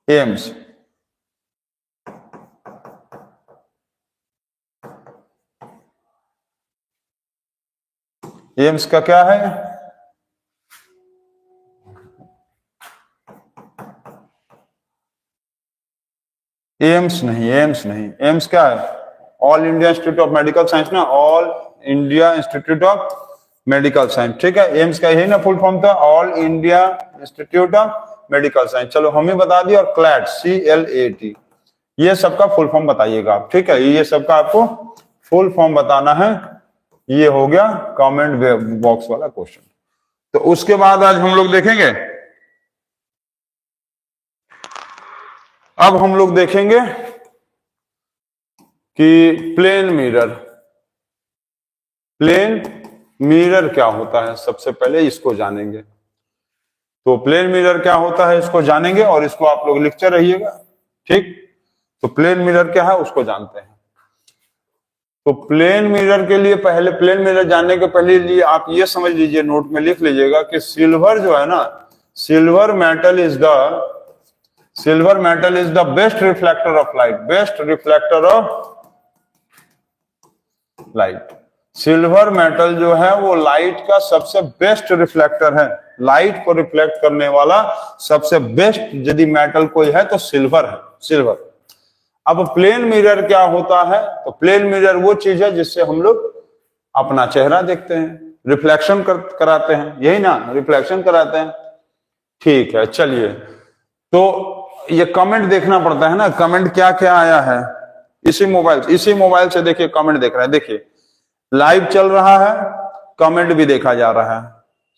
Speaker 1: एम्स। एम्स का क्या है? एम्स नहीं, एम्स नहीं, एम्स क्या है? All India institute of medical science ना, all India institute of medical science, ठीक है। एम्स का यही ना फुल फॉर्म था, all India institute of medical science. चलो हम ही बता दिए। और क्लैट, CLAT, ये सबका फुल फॉर्म बताइएगा आप, ठीक है। ये सबका आपको फुल फॉर्म बताना है। ये हो गया कमेंट बॉक्स वाला क्वेश्चन। तो उसके बाद आज हम लोग देखेंगे, अब हम लोग देखेंगे कि प्लेन मिरर, प्लेन मिरर क्या होता है, सबसे पहले इसको जानेंगे। तो प्लेन मिरर क्या होता है इसको जानेंगे, और इसको आप लोग लिखते रहिएगा, ठीक। तो प्लेन मिरर क्या है उसको जानते हैं। तो प्लेन मिरर के लिए, पहले प्लेन मिरर जानने के पहले लिए आप ये समझ लीजिए, नोट में लिख लीजिएगा कि सिल्वर जो है ना, silver metal is the best reflector of light, best reflector of light. Silver metal जो है वो लाइट का सबसे बेस्ट रिफ्लेक्टर है, लाइट को रिफ्लेक्ट करने वाला सबसे बेस्ट यदि मेटल कोई है तो सिल्वर है, सिल्वर। अब प्लेन मिरर क्या होता है? तो प्लेन मिरर वो चीज है जिससे हम लोग अपना चेहरा देखते हैं, रिफ्लेक्शन कराते हैं, यही ना, रिफ्लेक्शन कराते हैं, ठीक है। चलिए, तो ये कमेंट देखना पड़ता है ना, कमेंट क्या क्या आया है। इसी मोबाइल से देखिए, कमेंट देख रहे हैं, देखिए लाइव चल रहा है, कमेंट भी देखा जा रहा है,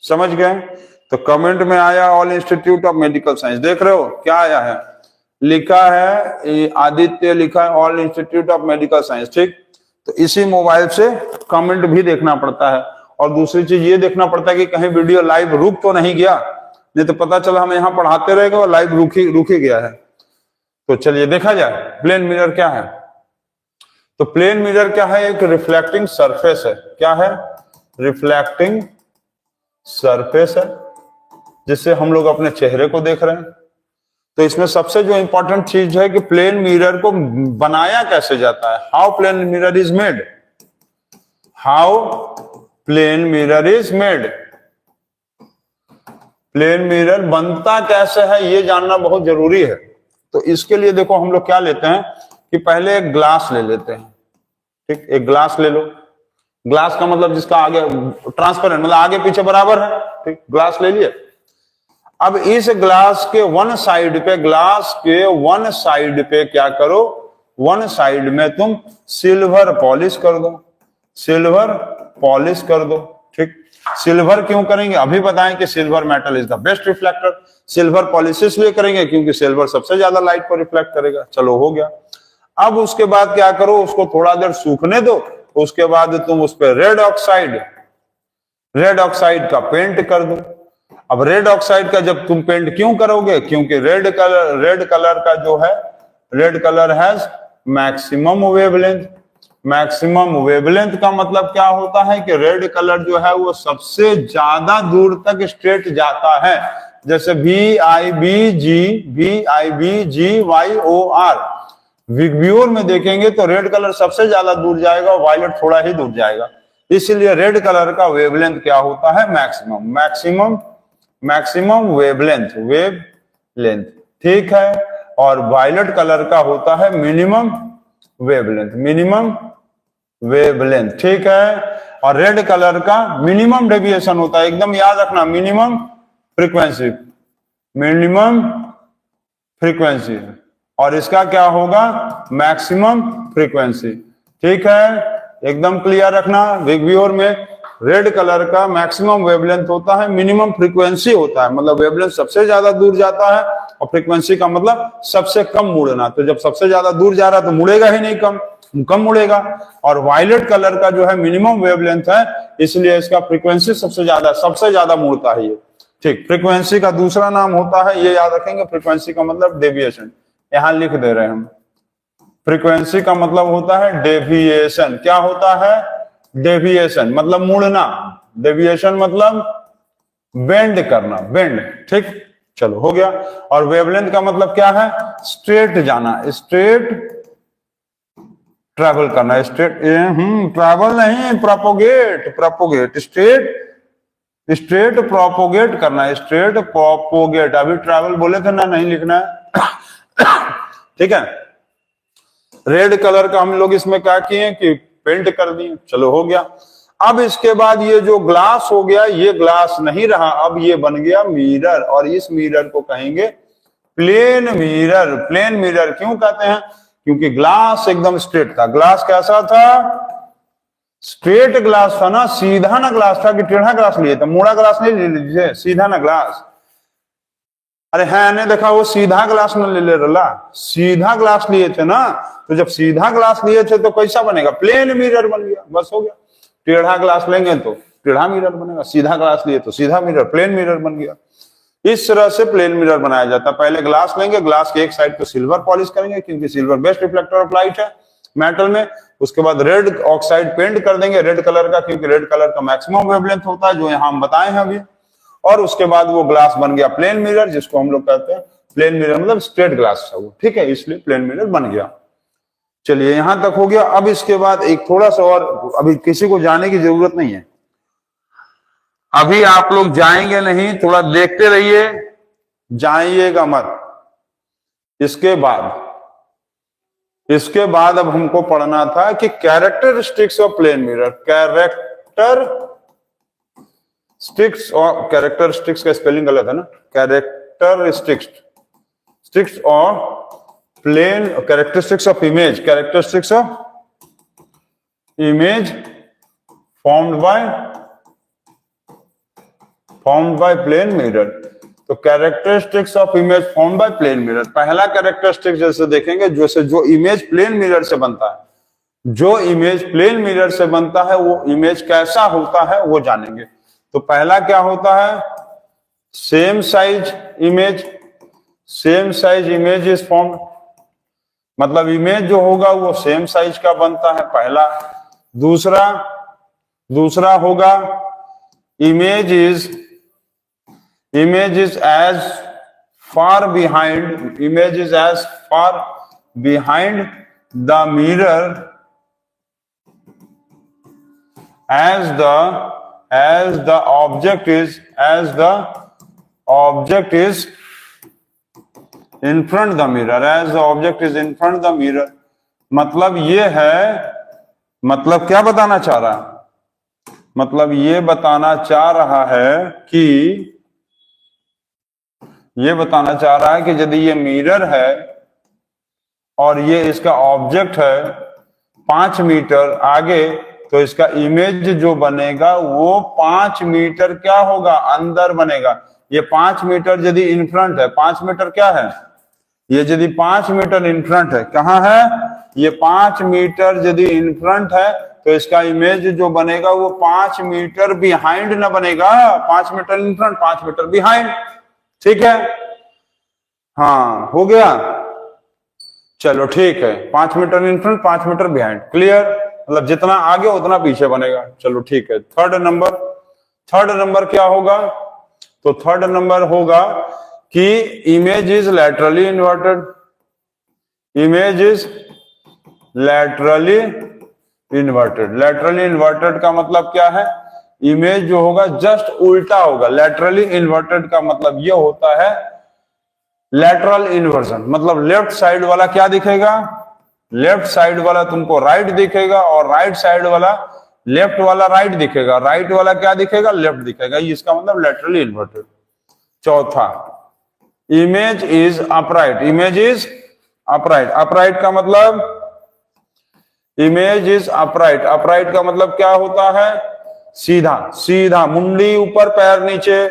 Speaker 1: समझ गए। तो कमेंट में आया all institute of medical science, देख रहे हो क्या आया है? लिखा है आदित्य, लिखा है all institute of medical science, ठीक। तो इसी मोबाइल से कमेंट भी देखना पड़ता है। और दूसरी चीज ये देखना पड़ता है कि कहीं वीडियो लाइव रुक तो नहीं गया, नहीं तो पता चला हम यहाँ पढ़ाते रहेंगे और लाइव रुक ही गया है। तो चलिए देखा जाए प्लेन मिरर क्या है। तो प्लेन मिरर क्या है? एक रिफ्लेक्टिंग सरफेस है। क्या है? रिफ्लेक्टिंग सरफेस है, जिससे हम लोग अपने चेहरे को देख रहे हैं। तो इसमें सबसे जो इंपॉर्टेंट चीज है कि प्लेन मिरर को बनाया कैसे जाता है, how plane mirror is made, how plane mirror is made, plane mirror बनता कैसे है ये जानना बहुत जरूरी है। तो इसके लिए देखो हम लोग क्या लेते हैं कि पहले एक ग्लास ले लेते हैं, ठीक। एक ग्लास ले लो, ग्लास का मतलब जिसका आगे ट्रांसपेरेंट, मतलब आगे पीछे बराबर है, ठीक। ग्लास ले लिए, अब इस ग्लास के वन साइड पे, ग्लास के वन साइड पे क्या करो, वन साइड में तुम सिल्वर पॉलिश कर दो, सिल्वर पॉलिश कर दो। ठीक, सिल्वर क्यों करेंगे, अभी बताएं कि silver metal is the best reflector. Silver polish इसलिए करेंगे क्योंकि सिल्वर सबसे ज्यादा लाइट को रिफ्लेक्ट करेगा। चलो हो गया। अब उसके बाद क्या करो, उसको थोड़ा देर सूखने दो, उसके बाद तुम उस पर रेड ऑक्साइड का पेंट कर दो। अब रेड ऑक्साइड का जब तुम पेंट क्यों करोगे, क्योंकि रेड कलर का जो है, red colour has maximum wavelength. Maximum wavelength का मतलब क्या होता है कि रेड कलर जो है वो सबसे ज्यादा दूर तक स्ट्रेट जाता है। जैसे VIBGYOR, विग्योर में देखेंगे तो रेड कलर सबसे ज्यादा दूर जाएगा और वायलेट थोड़ा ही दूर जाएगा। इसलिए रेड कलर का वेवलेंथ क्या होता है, मैक्सिमम वेवलेंथ। ठीक है, और वायलेट कलर का होता है मिनिमम वेवलेंथ। ठीक है, और रेड कलर का मिनिमम डेविएशन होता है, एकदम याद रखना, मिनिमम फ्रीक्वेंसी, और इसका क्या होगा, मैक्सिमम फ्रीक्वेंसी। ठीक है, एकदम क्लियर रखना। विग्योर में रेड कलर का मैक्सिमम वेवलेंथ होता है, मिनिमम फ्रीक्वेंसी होता है, मतलब वेवलेंथ सबसे ज्यादा दूर जाता है और फ्रीक्वेंसी का मतलब सबसे कम मुड़ना। तो जब सबसे ज्यादा दूर जा रहा है तो मुड़ेगा ही नहीं, कम मुड़ेगा। और वायलेट कलर का जो है मिनिमम वेवलेंथ है, इसलिए इसका फ्रीक्वेंसी सबसे ज्यादा मुड़ता है ये। ठीक, फ्रीक्वेंसी का दूसरा नाम होता है, ये याद रखेंगे, फ्रीक्वेंसी का मतलब डेविएशन, यहां लिख दे रहे हैं हम। फ्रीक्वेंसी का मतलब होता है डेविएशन। क्या होता है, डेविएशन मतलब मुड़ना, डेविएशन मतलब बेंड करना, बेंड। ठीक, चलो हो गया। और वेवलेंथ का मतलब क्या है, स्ट्रेट जाना, स्ट्रेट ट्रैवल करना, स्ट्रेट ट्रैवल नहीं, प्रोपोगेट, स्ट्रेट प्रोपोगेट करना, स्ट्रेट प्रोपोगेट। अभी ट्रैवल बोले थे ना, नहीं लिखना है। ठीक है, रेड कलर का हम लोग इसमें क्या किए कि पेंट कर दिए। चलो हो गया। अब इसके बाद ये जो ग्लास हो गया, ये ग्लास नहीं रहा, अब ये बन गया मिरर, और इस मिरर को कहेंगे प्लेन मिरर। प्लेन मिरर क्यों कहते हैं, क्योंकि ग्लास एकदम स्ट्रेट था। ग्लास कैसा था, स्ट्रेट ग्लास था ना, सीधा ना ग्लास था कि टेढ़ा ग्लास लिए थे, मुड़ा ग्लास नहीं ले लीजिए, सीधा ना ग्लास। अरे है ने देखा, वो सीधा ग्लास न ले रहा, सीधा ग्लास लिए थे ना। तो जब सीधा ग्लास लिए थे तो कैसा बनेगा, प्लेन मिरर बन गया, बस हो गया। टेढ़ा ग्लास लेंगे तो टेढ़ा मिरर बनेगा, सीधा ग्लास लिए तो सीधा मिरर, प्लेन मिरर बन गया। इस तरह से प्लेन मिरर बनाया जाता है। पहले ग्लास लेंगे, ग्लास के एक साइड पे सिल्वर पॉलिश करेंगे क्योंकि silver best reflector of light है मेटल में। उसके बाद रेड ऑक्साइड पेंट कर देंगे रेड कलर का, क्योंकि रेड कलर का मैक्सिमम वेवलेंथ होता है, जो यहाँ हम बताए हैं अभी। और उसके बाद वो ग्लास बन गया प्लेन मिरर, जिसको हम लोग कहते हैं प्लेन मिरर, मतलब स्ट्रेट ग्लास था वो। ठीक है, इसलिए प्लेन मिरर बन गया। चलिए यहां तक हो गया। अब इसके बाद एक थोड़ा सा और, अभी किसी को जाने की जरूरत नहीं है, अभी आप लोग जाएंगे नहीं, थोड़ा देखते रहिए, जाइएगा मत। इसके बाद अब हमको पढ़ना था कि characteristics of plane mirror. Characteristics का स्पेलिंग गलत है ना, characteristics of plane, characteristics of image formed by plane mirror. तो characteristics of image formed by plane mirror, पहला कैरेक्टरिस्टिक जैसे देखेंगे, जैसे जो इमेज प्लेन मिरर से बनता है, जो इमेज प्लेन मिरर से बनता है वो इमेज कैसा होता है वो जानेंगे। तो पहला क्या होता है, same size image is formed, मतलब इमेज जो होगा वो सेम साइज का बनता है, पहला। दूसरा होगा image is as far behind the mirror as the object is in front the mirror, मतलब ये है, मतलब क्या बताना चाह रहा है, मतलब ये बताना चाह रहा है कि ये बताना चाह रहा है कि यदि ये मिरर है और ये इसका ऑब्जेक्ट है 5 मीटर आगे, तो इसका इमेज जो बनेगा वो 5 मीटर क्या होगा, अंदर बनेगा। ये 5 मीटर यदि इन फ्रंट है, 5 मीटर क्या है, ये यदि 5 मीटर इन फ्रंट है, कहाँ है, ये 5 मीटर यदि इन फ्रंट है, तो इसका इमेज जो बनेगा वो 5 मीटर बिहाइंड ना बनेगा। 5 metre in front, 5 metre behind. ठीक है, हाँ हो गया, चलो ठीक है। 5 metre in front, 5 metre behind, clear, मतलब जितना आगे उतना पीछे बनेगा। चलो ठीक है। थर्ड नंबर क्या होगा, तो थर्ड नंबर होगा कि image is laterally inverted. Image is laterally inverted. Laterally inverted का मतलब क्या है, इमेज जो होगा जस्ट उल्टा होगा। लैटरली इन्वर्टेड का मतलब ये होता है लैटरल इन्वर्जन, मतलब लेफ्ट साइड वाला क्या दिखेगा, लेफ्ट साइड वाला तुमको राइट दिखेगा, और राइट साइड वाला लेफ्ट वाला राइट दिखेगा, राइट वाला क्या दिखेगा, लेफ्ट दिखेगा। इसका मतलब लैटरली इन्वर्टेड। चौथा, image is upright. Image is upright. Upright का मतलब, इमेज इज अपराइट, अपराइट का मतलब क्या होता है, सीधा सीधा, मुंडी ऊपर पैर नीचे।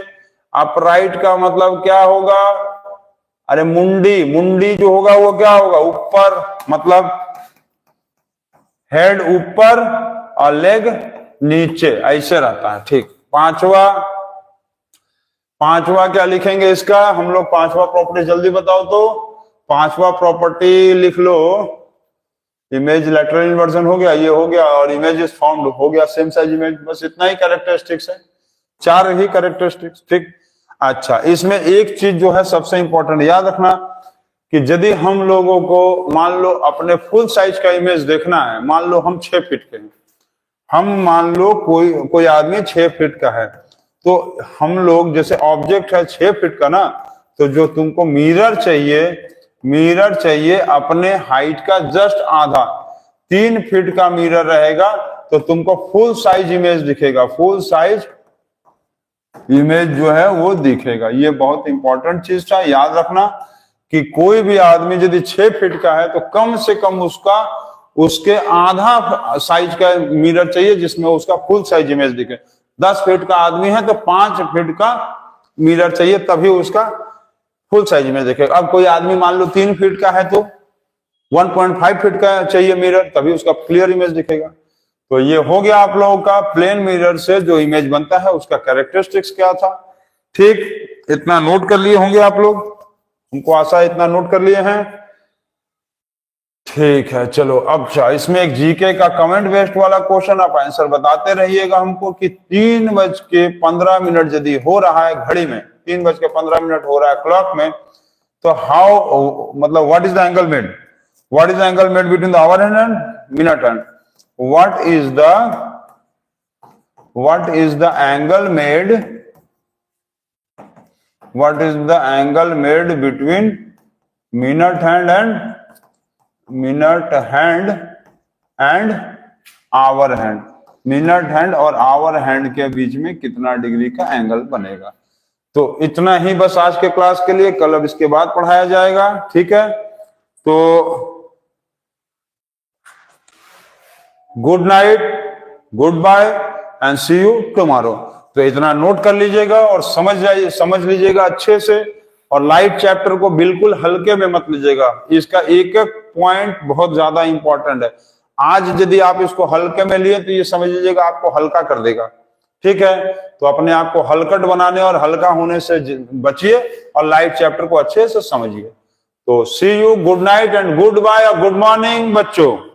Speaker 1: अपराइट का मतलब क्या होगा, अरे मुंडी जो होगा वो क्या होगा, ऊपर, मतलब हेड ऊपर और लेग नीचे, ऐसे रहता है। ठीक। पांचवा क्या लिखेंगे इसका हम लोग, पांचवा प्रॉपर्टी जल्दी बताओ तो। पांचवा प्रॉपर्टी लिख लो, इमेज लैटरल इन्वर्जन हो गया, ये हो गया, और इमेज इज फॉर्म्ड हो गया, सेम साइज इमेज। बस इतना ही कैरेक्टरिस्टिक्स है, 4 ही कैरेक्टरिस्टिक्स। ठीक। अच्छा, इसमें एक चीज जो है सबसे इंपॉर्टेंट याद रखना कि यदि हम लोगों को मान लो अपने फुल साइज का इमेज देखना है, मान लो हम 6 फीट के हैं, हम मान लो कोई आदमी 6 फीट का है, तो हम लोग जैसे ऑब्जेक्ट है 6 फीट का ना, तो जो तुमको मिरर चाहिए अपने हाइट का जस्ट आधा, 3 फीट का मिरर रहेगा तो तुमको फुल साइज इमेज दिखेगा, फुल साइज इमेज जो है वो दिखेगा। ये बहुत इंपॉर्टेंट चीज था, याद रखना कि कोई भी आदमी यदि 6 फीट का है तो कम से कम उसके आधा साइज का मिरर चाहिए जिसमें उसका फुल साइज इमेज दिखे। 10 फीट का आदमी है तो 5 फीट का मिरर चाहिए, तभी उसका फुल साइज इमेज दिखेगा। अब कोई आदमी मान लो 3 फीट का है तो 1.5 फीट का चाहिए मिरर, तभी उसका क्लियर इमेज दिखेगा। तो ये हो गया आप लोगों का प्लेन मिरर से जो इमेज बनता है उसका कैरेक्टरिस्टिक्स क्या था। ठीक, इतना नोट कर लिए होंगे आप लोग, हमको आशा है इतना नोट कर लिए हैं। ठीक है, चलो अब इसमें एक जीके का कमेंट बेस्ड वाला क्वेश्चन, आप आंसर बताते रहिएगा हमको कि 3:15 यदि हो रहा है घड़ी में, 3:15 हो रहा है क्लॉक में, तो हाउ, मतलब what is the angle made, what is the angle made between the hour hand and minute hand, what is the angle made, what is the angle made between minute hand and hour hand, minute hand और our hand के बीच में कितना degree का angle बनेगा। तो इतना ही बस आज के क्लास के लिए, कल अब इसके बाद पढ़ाया जाएगा। ठीक है, तो good night, good bye and see you tomorrow. तो इतना नोट कर लीजिएगा और समझ लीजिएगा अच्छे से, और लाइट चैप्टर को बिल्कुल हल्के में मत लीजिएगा, इसका एक एक पॉइंट बहुत ज्यादा इंपॉर्टेंट है। आज यदि आप इसको हल्के में लिए तो ये समझ लीजिएगा आपको हल्का कर देगा। ठीक है, तो अपने आप को हलकट बनाने और हल्का होने से बचिए और लाइट चैप्टर को अच्छे से समझिए। तो see you, good night and goodbye और गुड मॉर्निंग बच्चों।